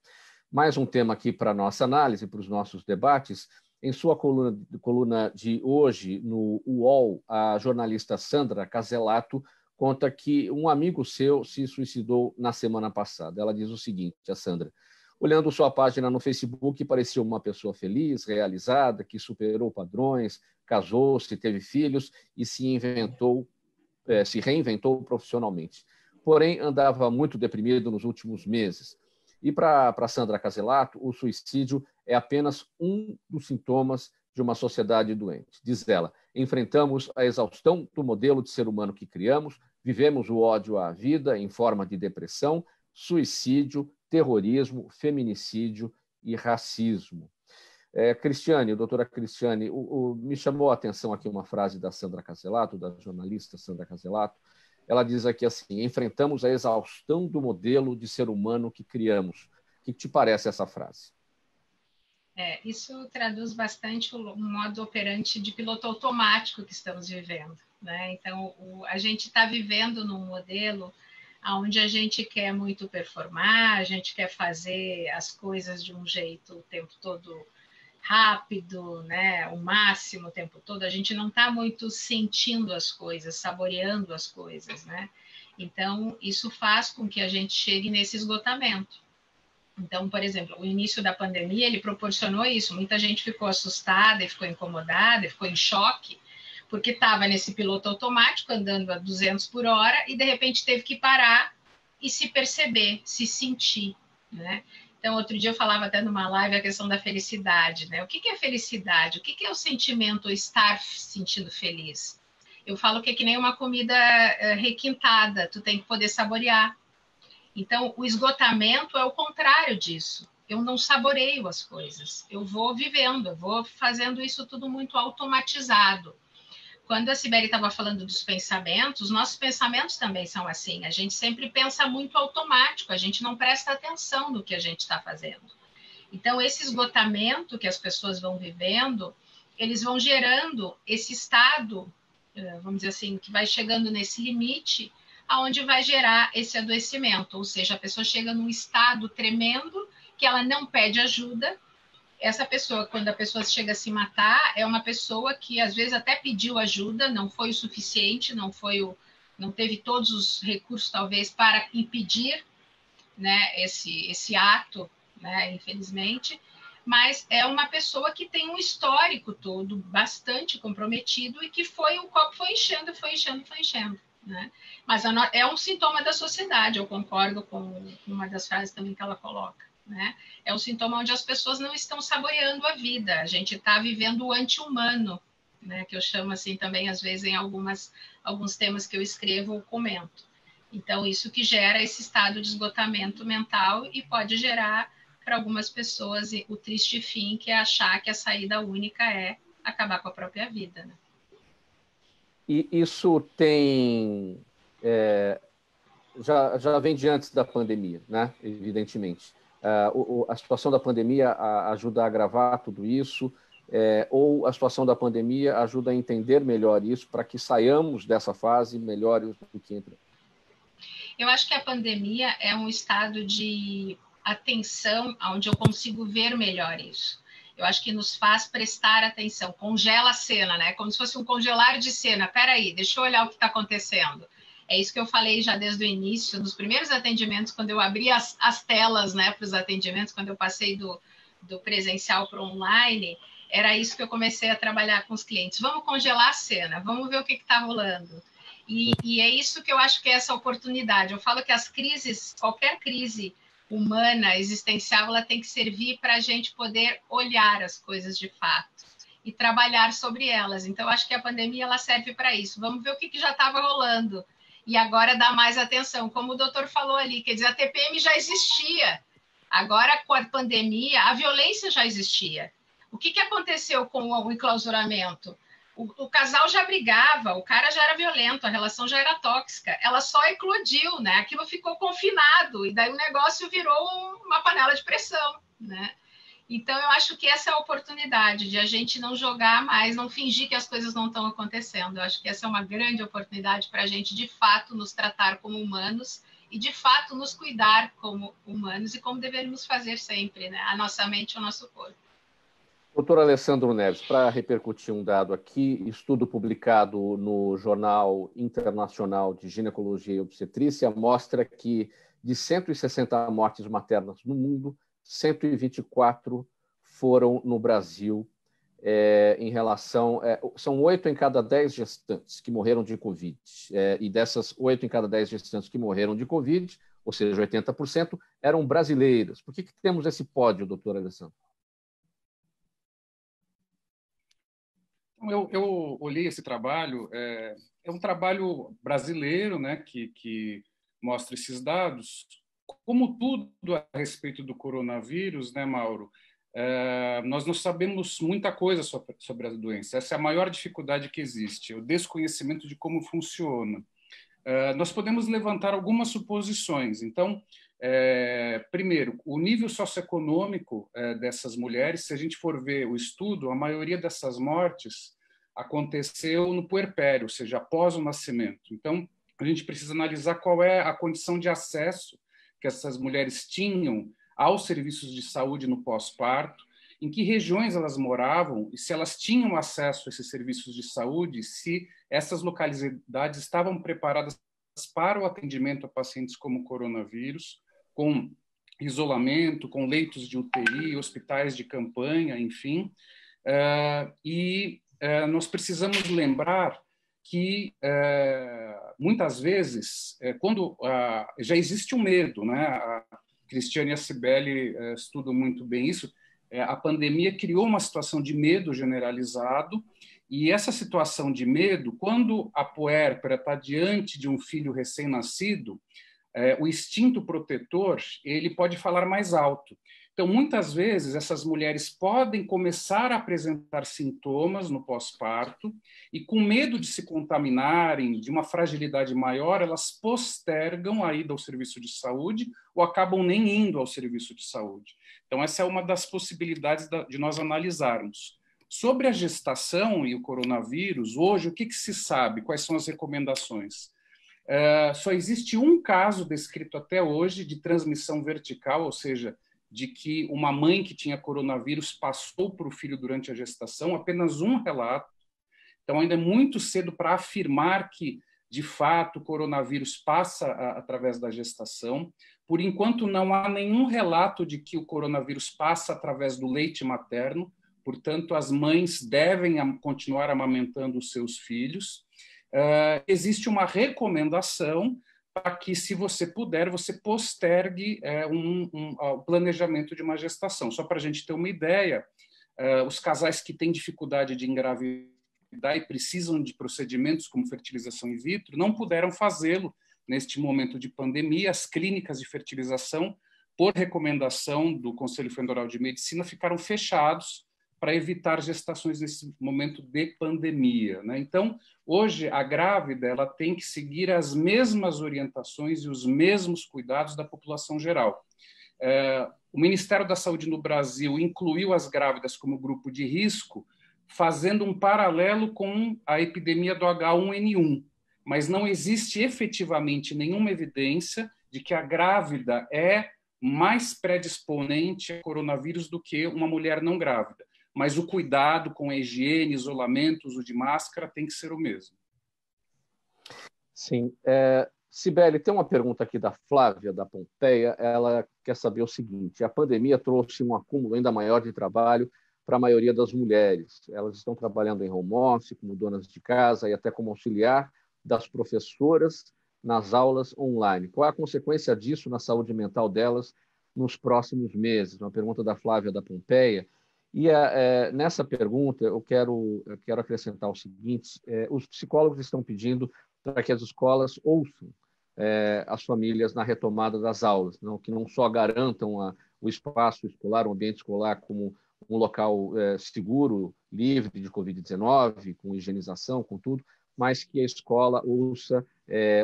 Mais um tema aqui para a nossa análise, para os nossos debates. Em sua coluna de hoje, no UOL, a jornalista Sandra Caselato conta que um amigo seu se suicidou na semana passada. Ela diz o seguinte, a Sandra: olhando sua página no Facebook, parecia uma pessoa feliz, realizada, que superou padrões, casou-se, teve filhos e se reinventou profissionalmente. Porém, andava muito deprimido nos últimos meses. E para Sandra Caselato, o suicídio é apenas um dos sintomas de uma sociedade doente. Diz ela, enfrentamos a exaustão do modelo de ser humano que criamos, vivemos o ódio à vida em forma de depressão, suicídio, terrorismo, feminicídio e racismo. Cristiane, doutora Cristiane, me chamou a atenção aqui uma frase da Sandra Caselato, da jornalista Sandra Caselato. Ela diz aqui assim, enfrentamos a exaustão do modelo de ser humano que criamos. O que te parece essa frase? Isso traduz bastante o modo operante de piloto automático que estamos vivendo, né? Então, a gente está vivendo num modelo onde a gente quer muito performar, a gente quer fazer as coisas de um jeito o tempo todo rápido, né? O máximo o tempo todo, a gente não está muito sentindo as coisas, saboreando as coisas, né? Então, isso faz com que a gente chegue nesse esgotamento. Então, por exemplo, o início da pandemia, ele proporcionou isso, muita gente ficou assustada, e ficou incomodada, e ficou em choque, porque estava nesse piloto automático, andando a 200 por hora, e de repente teve que parar e se perceber, se sentir, né? Então, outro dia eu falava até numa live a questão da felicidade, né? O que é felicidade? O que é o sentimento, estar sentindo feliz? Eu falo que é que nem uma comida requintada, tu tem que poder saborear. Então, o esgotamento é o contrário disso. Eu não saboreio as coisas, eu vou vivendo, eu vou fazendo isso tudo muito automatizado. Quando a Sibeli estava falando dos pensamentos, nossos pensamentos também são assim. A gente sempre pensa muito automático, a gente não presta atenção no que a gente está fazendo. Então, esse esgotamento que as pessoas vão vivendo, eles vão gerando esse estado, vamos dizer assim, que vai chegando nesse limite, aonde vai gerar esse adoecimento. Ou seja, a pessoa chega num estado tremendo, que ela não pede ajuda. Essa pessoa, quando a pessoa chega a se matar, é uma pessoa que às vezes até pediu ajuda, não foi o suficiente, não teve todos os recursos talvez para impedir, né, esse ato, né, infelizmente, mas é uma pessoa que tem um histórico todo bastante comprometido e que o copo foi enchendo, né? Mas é um sintoma da sociedade, eu concordo com uma das frases também que ela coloca. Né? É um sintoma onde as pessoas não estão saboreando a vida, a gente está vivendo o anti-humano, né? Que eu chamo assim também, às vezes, em alguns temas que eu escrevo ou comento. Então, isso que gera esse estado de esgotamento mental e pode gerar, para algumas pessoas, o triste fim, que é achar que a saída única é acabar com a própria vida. Né? E isso tem... já vem de antes da pandemia, né? Evidentemente. A situação da pandemia ajuda a agravar tudo isso, ou a situação da pandemia ajuda a entender melhor isso para que saiamos dessa fase melhores do que entramos? Eu acho que a pandemia é um estado de atenção onde eu consigo ver melhor isso. Eu acho que nos faz prestar atenção, congela a cena, né? Como se fosse um congelar de cena. Espera aí, deixa eu olhar o que está acontecendo. É isso que eu falei já desde o início, nos primeiros atendimentos, quando eu abri as telas, né, para os atendimentos, quando eu passei do presencial para o online, era isso que eu comecei a trabalhar com os clientes. Vamos congelar a cena, vamos ver o que está rolando. E é isso que eu acho que é essa oportunidade. Eu falo que as crises, qualquer crise humana, existencial, ela tem que servir para a gente poder olhar as coisas de fato e trabalhar sobre elas. Então, acho que a pandemia ela serve para isso. Vamos ver o que já estava rolando e agora dar mais atenção. Como o doutor falou ali, quer dizer, a TPM já existia. Agora, com a pandemia, a violência já existia. O que aconteceu com o enclausuramento? O casal já brigava, o cara já era violento, a relação já era tóxica, ela só eclodiu, né? Aquilo ficou confinado, e daí o negócio virou uma panela de pressão, né? Então, eu acho que essa é a oportunidade de a gente não jogar mais, não fingir que as coisas não estão acontecendo. Eu acho que essa é uma grande oportunidade para a gente, de fato, nos tratar como humanos e, de fato, nos cuidar como humanos e como deveríamos fazer sempre, né? A nossa mente e o nosso corpo. Doutor Alessandro Neves, para repercutir um dado aqui, estudo publicado no Jornal Internacional de Ginecologia e Obstetrícia mostra que de 160 mortes maternas no mundo, 124 foram no Brasil, em relação... são 8 em cada 10 gestantes que morreram de Covid. E dessas 8 em cada 10 gestantes que morreram de Covid, ou seja, 80%, eram brasileiras. Por que temos esse pódio, doutor Alessandro? Eu olhei esse trabalho, é um trabalho brasileiro, né, que mostra esses dados. Como tudo a respeito do coronavírus, né, Mauro, nós não sabemos muita coisa sobre a doença. Essa é a maior dificuldade que existe, o desconhecimento de como funciona. Nós podemos levantar algumas suposições. Então, primeiro, o nível socioeconômico dessas mulheres, se a gente for ver o estudo, a maioria dessas mortes aconteceu no puerpério, ou seja, após o nascimento. Então, a gente precisa analisar qual é a condição de acesso que essas mulheres tinham aos serviços de saúde no pós-parto, em que regiões elas moravam e se elas tinham acesso a esses serviços de saúde, se essas localidades estavam preparadas para o atendimento a pacientes como coronavírus, com isolamento, com leitos de UTI, hospitais de campanha, enfim. Nós precisamos lembrar que, muitas vezes, quando já existe um medo, né? A Cristiane e a Cibele estudam muito bem isso, a pandemia criou uma situação de medo generalizado, e essa situação de medo, quando a puérpera está diante de um filho recém-nascido, o instinto protetor ele pode falar mais alto. Então, muitas vezes, essas mulheres podem começar a apresentar sintomas no pós-parto e, com medo de se contaminarem, de uma fragilidade maior, elas postergam a ida ao serviço de saúde ou acabam nem indo ao serviço de saúde. Então, essa é uma das possibilidades de nós analisarmos. Sobre a gestação e o coronavírus, hoje, o que se sabe? Quais são as recomendações? Só existe um caso descrito até hoje de transmissão vertical, ou seja, de que uma mãe que tinha coronavírus passou para o filho durante a gestação, apenas um relato. Então, ainda é muito cedo para afirmar que, de fato, o coronavírus passa através da gestação. Por enquanto, não há nenhum relato de que o coronavírus passa através do leite materno, portanto, as mães devem continuar amamentando os seus filhos. Existe uma recomendação para que, se você puder, você postergue o planejamento de uma gestação. Só para a gente ter uma ideia, os casais que têm dificuldade de engravidar e precisam de procedimentos como fertilização in vitro não puderam fazê-lo neste momento de pandemia. As clínicas de fertilização, por recomendação do Conselho Federal de Medicina, ficaram fechados para evitar gestações nesse momento de pandemia, né? Então, hoje, a grávida ela tem que seguir as mesmas orientações e os mesmos cuidados da população geral. O Ministério da Saúde no Brasil incluiu as grávidas como grupo de risco, fazendo um paralelo com a epidemia do H1N1, mas não existe efetivamente nenhuma evidência de que a grávida é mais predisponente a coronavírus do que uma mulher não grávida. Mas o cuidado com a higiene, isolamento, uso de máscara tem que ser o mesmo. Sim. Cibele, tem uma pergunta aqui da Flávia, da Pompeia. Ela quer saber o seguinte: a pandemia trouxe um acúmulo ainda maior de trabalho para a maioria das mulheres. Elas estão trabalhando em home office, como donas de casa e até como auxiliar das professoras nas aulas online. Qual é a consequência disso na saúde mental delas nos próximos meses? Uma pergunta da Flávia da Pompeia. E nessa pergunta eu quero acrescentar o seguinte: os psicólogos estão pedindo para que as escolas ouçam as famílias na retomada das aulas, que não só garantam o espaço escolar, o ambiente escolar como um local seguro, livre de Covid-19, com higienização, com tudo, mas que a escola ouça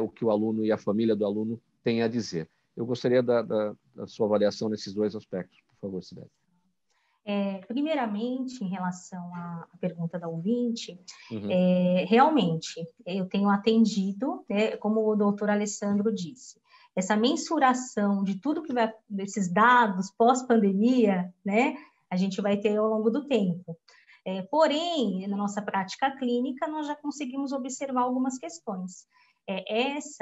o que o aluno e a família do aluno têm a dizer. Eu gostaria da sua avaliação nesses dois aspectos, por favor, Sibeli. Primeiramente, em relação à pergunta da ouvinte, realmente, eu tenho atendido, como o doutor Alessandro disse, essa mensuração de tudo que vai, desses dados pós-pandemia, né, a gente vai ter ao longo do tempo. Porém, na nossa prática clínica, nós já conseguimos observar algumas questões.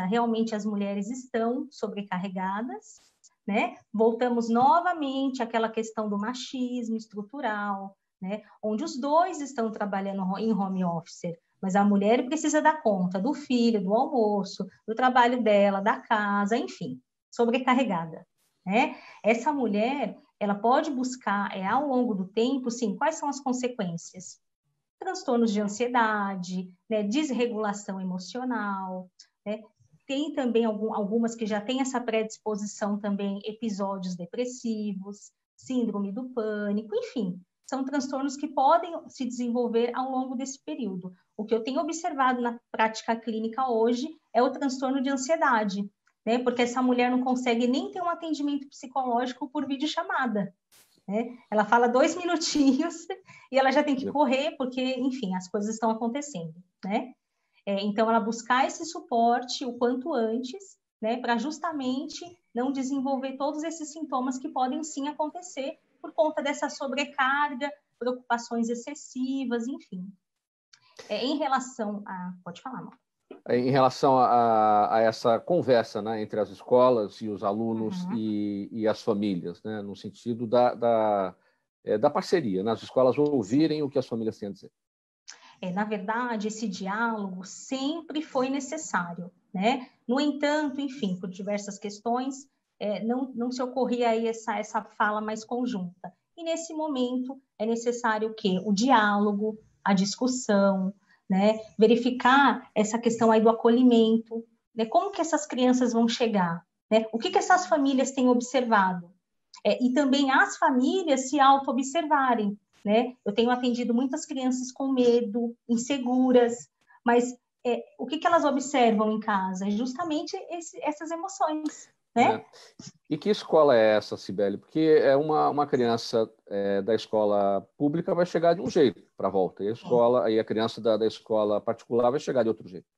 Realmente, as mulheres estão sobrecarregadas, né? Voltamos novamente àquela questão do machismo estrutural, né? Onde os dois estão trabalhando em home office, mas a mulher precisa dar conta do filho, do almoço, do trabalho dela, da casa, enfim, sobrecarregada, né? Essa mulher, ela pode buscar, ao longo do tempo, sim, quais são as consequências? Transtornos de ansiedade, né? Desregulação emocional, né? Tem também algumas que já têm essa predisposição também, episódios depressivos, síndrome do pânico, enfim, são transtornos que podem se desenvolver ao longo desse período. O que eu tenho observado na prática clínica hoje é o transtorno de ansiedade, né? Porque essa mulher não consegue nem ter um atendimento psicológico por videochamada, né? Ela fala 2 minutinhos e ela já tem que correr porque, enfim, as coisas estão acontecendo, né? Então, ela buscar esse suporte o quanto antes, né, para justamente não desenvolver todos esses sintomas que podem sim acontecer por conta dessa sobrecarga, preocupações excessivas, enfim. Em relação a... Pode falar, Mauro. Em relação a essa conversa, né, entre as escolas e os alunos e as famílias, né, no sentido da parceria, né, as escolas ouvirem o que as famílias têm a dizer. Na verdade, esse diálogo sempre foi necessário, né? No entanto, enfim, por diversas questões, não se ocorria aí essa fala mais conjunta. E nesse momento é necessário o quê? O diálogo, a discussão, né? Verificar essa questão aí do acolhimento, né? Como que essas crianças vão chegar, né? O que essas famílias têm observado? E também as famílias se auto-observarem, né? Eu tenho atendido muitas crianças com medo, inseguras, mas o que elas observam em casa? Justamente essas emoções, né? E que escola é essa, Sibeli? Porque uma criança da escola pública vai chegar de um jeito para a volta, e a criança da escola particular vai chegar de outro jeito.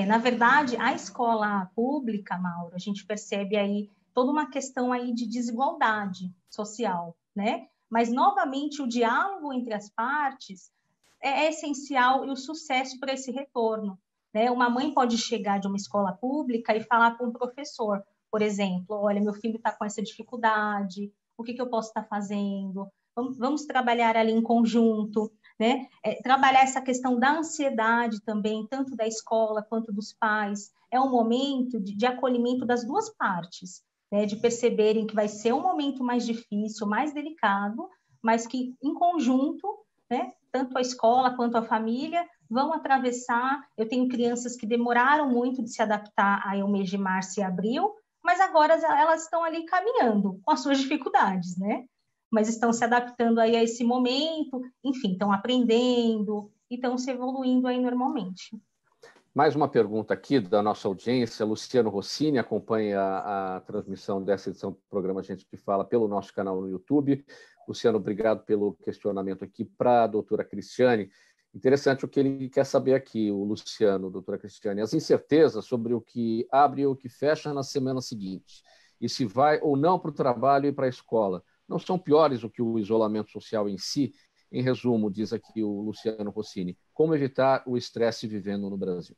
Na verdade, a escola pública, Mauro, a gente percebe aí toda uma questão aí de desigualdade social, né? Mas, novamente, o diálogo entre as partes é essencial e o sucesso para esse retorno, né? Uma mãe pode chegar de uma escola pública e falar para um professor, por exemplo, olha, meu filho está com essa dificuldade, o que eu posso estar fazendo? Vamos trabalhar ali em conjunto, né? Trabalhar essa questão da ansiedade também, tanto da escola quanto dos pais. É um momento de acolhimento das duas partes, né, de perceberem que vai ser um momento mais difícil, mais delicado, mas que, em conjunto, né, tanto a escola quanto a família vão atravessar. Eu tenho crianças que demoraram muito de se adaptar aí ao mês de março e abril, mas agora elas estão ali caminhando com as suas dificuldades, né? Mas estão se adaptando aí a esse momento, enfim, estão aprendendo e estão se evoluindo aí normalmente. Mais uma pergunta aqui da nossa audiência. Luciano Rossini acompanha a transmissão dessa edição do programa Gente que Fala pelo nosso canal no YouTube. Luciano, obrigado pelo questionamento aqui para a doutora Cristiane. Interessante o que ele quer saber aqui, o Luciano, doutora Cristiane. As incertezas sobre o que abre ou o que fecha na semana seguinte, e se vai ou não para o trabalho e para a escola, não são piores do que o isolamento social em si? Em resumo, diz aqui o Luciano Rossini, como evitar o estresse vivendo no Brasil?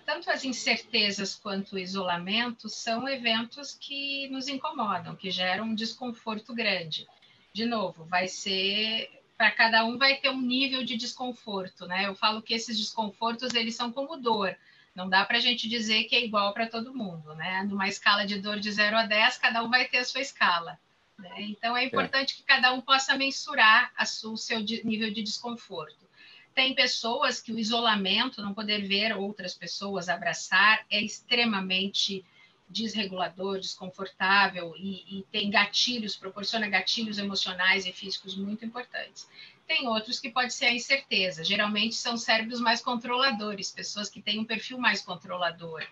Tanto as incertezas quanto o isolamento são eventos que nos incomodam, que geram um desconforto grande. De novo, vai ser... Para cada um vai ter um nível de desconforto, né? Eu falo que esses desconfortos, eles são como dor, Não dá para a gente dizer que é igual para todo mundo, né? Numa escala de dor de 0 a 10, cada um vai ter a sua escala, né? Então, é importante que cada um possa mensurar o seu nível de desconforto. Tem pessoas que o isolamento, não poder ver outras pessoas, abraçar, é extremamente desregulador, desconfortável e tem gatilhos, proporciona gatilhos emocionais e físicos muito importantes. Tem outros que pode ser a incerteza. Geralmente são cérebros mais controladores, pessoas que têm um perfil mais controlador.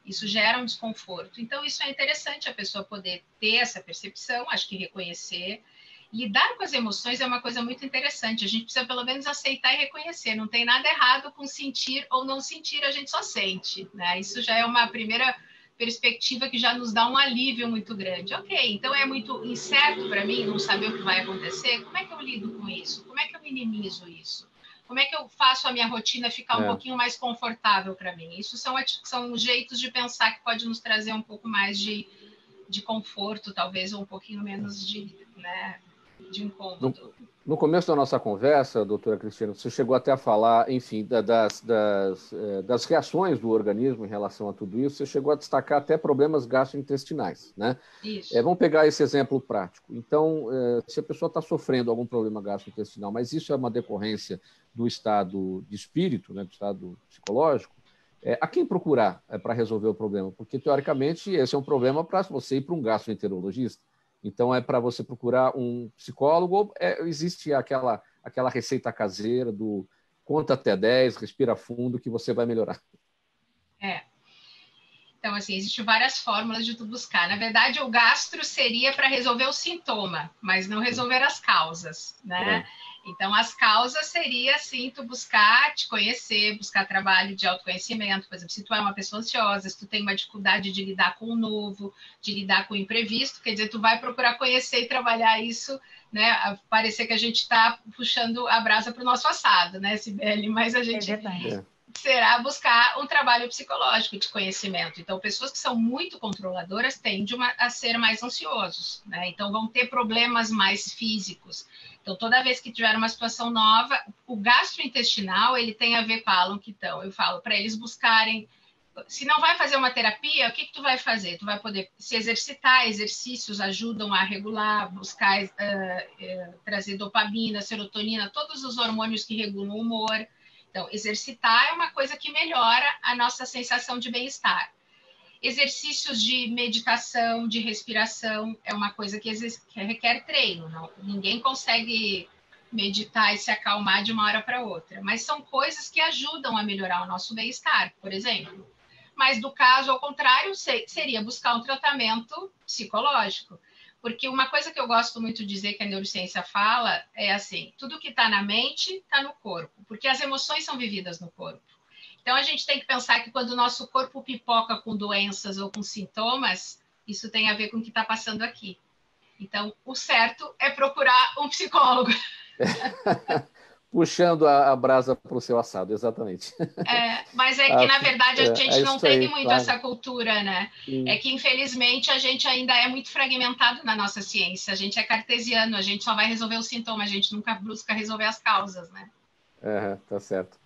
Isso gera um desconforto. Então, isso é interessante a pessoa poder ter essa percepção, acho que reconhecer. Lidar com as emoções é uma coisa muito interessante. A gente precisa pelo menos aceitar e reconhecer. Não tem nada errado com sentir ou não sentir, a gente só sente, né? Isso já é uma primeira perspectiva que já nos dá um alívio muito grande. Ok, então é muito incerto para mim não saber o que vai acontecer. Como é que eu lido com isso? Como é que eu minimizo isso? Como é que eu faço a minha rotina ficar um pouquinho mais confortável para mim? Isso são jeitos de pensar que pode nos trazer um pouco mais de conforto, talvez, ou um pouquinho menos de incômodo. No começo da nossa conversa, doutora Cristina, você chegou até a falar, enfim, das reações do organismo em relação a tudo isso. Você chegou a destacar até problemas gastrointestinais, né? Isso. Vamos pegar esse exemplo prático. Então, se a pessoa está sofrendo algum problema gastrointestinal, mas isso é uma decorrência do estado de espírito, né, do estado psicológico, a quem procurar para resolver o problema? Porque, teoricamente, esse é um problema para você ir para um gastroenterologista. Então, é para você procurar um psicólogo, ou existe aquela receita caseira do conta até 10, respira fundo, que você vai melhorar. Então, assim, existem várias fórmulas de tu buscar. Na verdade, o gastro seria para resolver o sintoma, mas não resolver as causas, né? Então, as causas seria, assim, tu buscar te conhecer, buscar trabalho de autoconhecimento. Por exemplo, se tu é uma pessoa ansiosa, se tu tem uma dificuldade de lidar com o novo, de lidar com o imprevisto, quer dizer, tu vai procurar conhecer e trabalhar isso, né? Parecer que a gente está puxando a brasa para o nosso assado, né, Cibele? Mas a gente... será buscar um trabalho psicológico de conhecimento. Então, pessoas que são muito controladoras tendem a ser mais ansiosos, né? Então, vão ter problemas mais físicos. Então, toda vez que tiver uma situação nova, o gastrointestinal, ele tem a ver com a então, eu falo para eles buscarem, se não vai fazer uma terapia, o que tu vai fazer? Tu vai poder se exercitar, exercícios ajudam a regular, buscar trazer dopamina, serotonina, todos os hormônios que regulam o humor. Então, exercitar é uma coisa que melhora a nossa sensação de bem-estar. Exercícios de meditação, de respiração, é uma coisa que requer treino. Ninguém consegue meditar e se acalmar de uma hora para outra, mas são coisas que ajudam a melhorar o nosso bem-estar, por exemplo. Mas, do caso ao contrário, seria buscar um tratamento psicológico. Porque uma coisa que eu gosto muito de dizer que a neurociência fala é assim, tudo que está na mente está no corpo, porque as emoções são vividas no corpo. Então, a gente tem que pensar que quando o nosso corpo pipoca com doenças ou com sintomas, isso tem a ver com o que está passando aqui. Então, o certo é procurar um psicólogo. Puxando a brasa para o seu assado, exatamente. Mas é que, na verdade, a gente não tem muito claro. essa cultura, né? Sim. É que, infelizmente, a gente ainda é muito fragmentado na nossa ciência. A gente é cartesiano, a gente só vai resolver o sintoma, a gente nunca busca resolver as causas, né? Tá certo.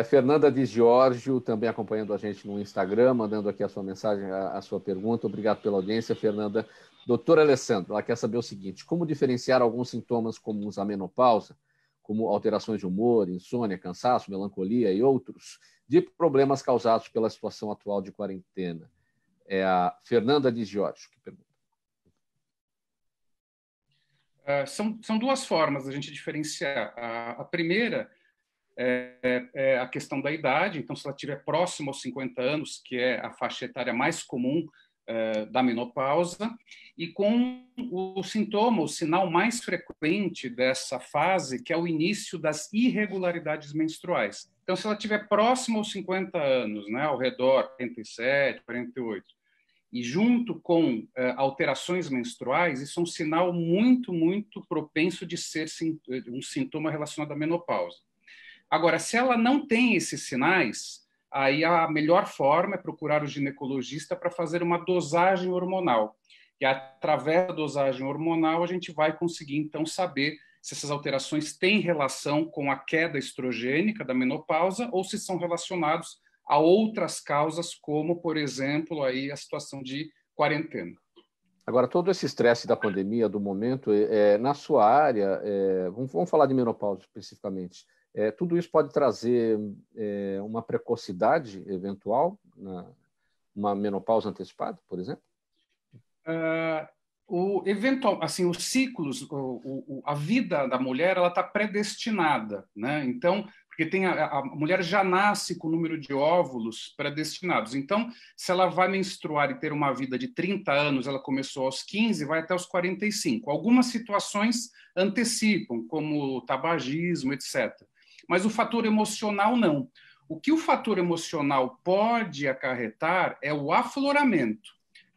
Fernanda Di Giorgio, também acompanhando a gente no Instagram, mandando aqui a sua mensagem, a sua pergunta. Obrigado pela audiência, Fernanda. Doutora Alessandra, ela quer saber o seguinte, como diferenciar alguns sintomas comuns à menopausa, como alterações de humor, insônia, cansaço, melancolia e outros, de problemas causados pela situação atual de quarentena? É a Fernanda Di Giorgio que pergunta. São duas formas da gente diferenciar. A primeira é a questão da idade. Então, se ela estiver próxima aos 50 anos, que é a faixa etária mais comum da menopausa, e com o sintoma, o sinal mais frequente dessa fase, que é o início das irregularidades menstruais. Então, se ela estiver próxima aos 50 anos, né, ao redor 47, 48, e junto com alterações menstruais, isso é um sinal muito, muito propenso de ser um sintoma relacionado à menopausa. Agora, se ela não tem esses sinais, aí a melhor forma é procurar o ginecologista para fazer uma dosagem hormonal. E através da dosagem hormonal, a gente vai conseguir, então, saber se essas alterações têm relação com a queda estrogênica da menopausa ou se são relacionados a outras causas, como, por exemplo, aí a situação de quarentena. Agora, todo esse estresse da pandemia, do momento, na sua área, vamos falar de menopausa especificamente, tudo isso pode trazer uma precocidade eventual, uma menopausa antecipada, por exemplo? Assim, os ciclos, a vida da mulher, ela está predestinada, né? Então, porque a mulher já nasce com o número de óvulos predestinados. Então, se ela vai menstruar e ter uma vida de 30 anos, ela começou aos 15, vai até os 45. Algumas situações antecipam, como tabagismo, etc. Mas o fator emocional não. O que o fator emocional pode acarretar é o afloramento,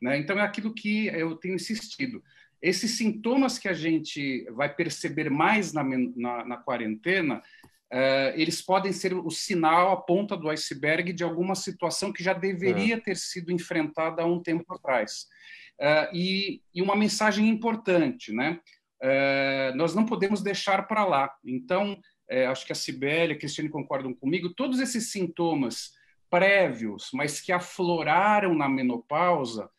né? Então, é aquilo que eu tenho insistido. Esses sintomas que a gente vai perceber mais na quarentena, eles podem ser o sinal, a ponta do iceberg de alguma situação que já deveria ter sido enfrentada há um tempo atrás. E uma mensagem importante, né? Nós não podemos deixar para lá. Então, acho que a Cibele, a Cristiane concordam comigo, todos esses sintomas prévios, mas que afloraram na menopausa,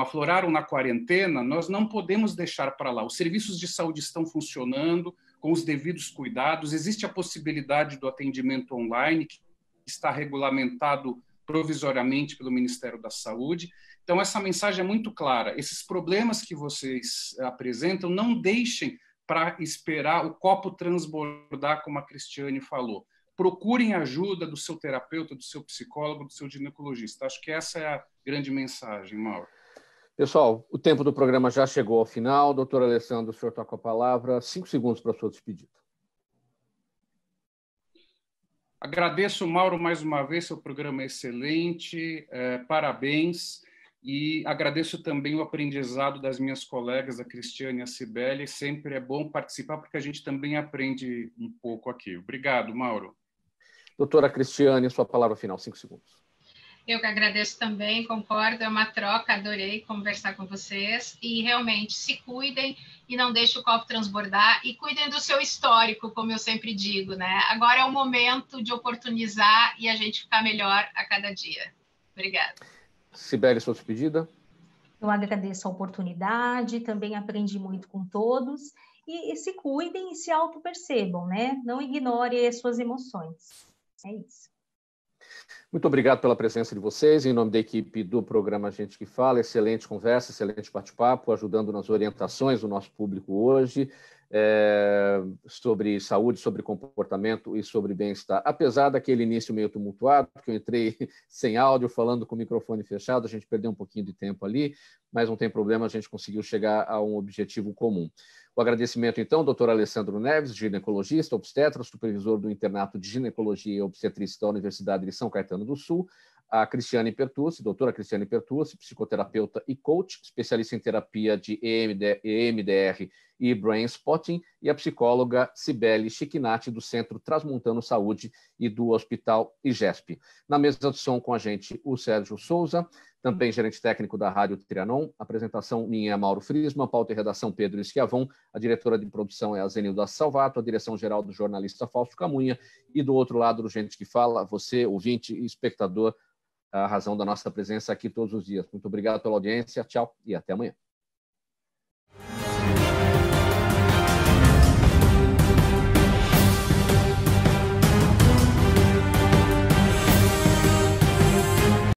afloraram na quarentena, nós não podemos deixar para lá. Os serviços de saúde estão funcionando com os devidos cuidados, existe a possibilidade do atendimento online, que está regulamentado provisoriamente pelo Ministério da Saúde. Então, essa mensagem é muito clara. Esses problemas que vocês apresentam, não deixem para esperar o copo transbordar, como a Cristiane falou. Procurem ajuda do seu terapeuta, do seu psicólogo, do seu ginecologista. Acho que essa é a grande mensagem, Mauro. Pessoal, o tempo do programa já chegou ao final. Doutor Alessandro, o senhor está com a palavra. 5 segundos para a sua despedida. Agradeço, Mauro, mais uma vez. Seu programa é excelente. Parabéns. E agradeço também o aprendizado das minhas colegas, a Cristiane e a Cibele. Sempre é bom participar, porque a gente também aprende um pouco aqui. Obrigado, Mauro. Doutora Cristiane, sua palavra final, 5 segundos. Eu que agradeço também, concordo, é uma troca, adorei conversar com vocês e realmente se cuidem e não deixem o copo transbordar e cuidem do seu histórico, como eu sempre digo, né? Agora é o momento de oportunizar e a gente ficar melhor a cada dia. Obrigada. Cibele, sua despedida. Eu agradeço a oportunidade, também aprendi muito com todos e se cuidem e se auto-percebam, né? Não ignorem as suas emoções. É isso. Muito obrigado pela presença de vocês, em nome da equipe do programa Gente que Fala. Excelente conversa, excelente bate-papo, ajudando nas orientações do nosso público hoje, sobre saúde, sobre comportamento e sobre bem-estar. Apesar daquele início meio tumultuado, porque eu entrei sem áudio, falando com o microfone fechado, a gente perdeu um pouquinho de tempo ali, mas não tem problema, a gente conseguiu chegar a um objetivo comum. O agradecimento, então, ao doutor Alessandro Neves, ginecologista, obstetra, supervisor do Internato de Ginecologia e Obstetrícia da Universidade de São Caetano do Sul, a Cristiane Pertucci, doutora Cristiane Pertucci, psicoterapeuta e coach, especialista em terapia de EMDR e Brain Spotting, e a psicóloga Cibele Chiquinati, do Centro Transmontano Saúde e do Hospital IGESP. Na mesa de som com a gente, o Sérgio Souza, também gerente técnico da Rádio Trianon. Apresentação minha é Mauro Frisman, pauta e redação Pedro Esquiavon, a diretora de produção é a Zenilda Salvato, a direção-geral do jornalista Fausto Camunha, e do outro lado do Gente que Fala, você, ouvinte e espectador, a razão da nossa presença aqui todos os dias. Muito obrigado pela audiência, tchau e até amanhã.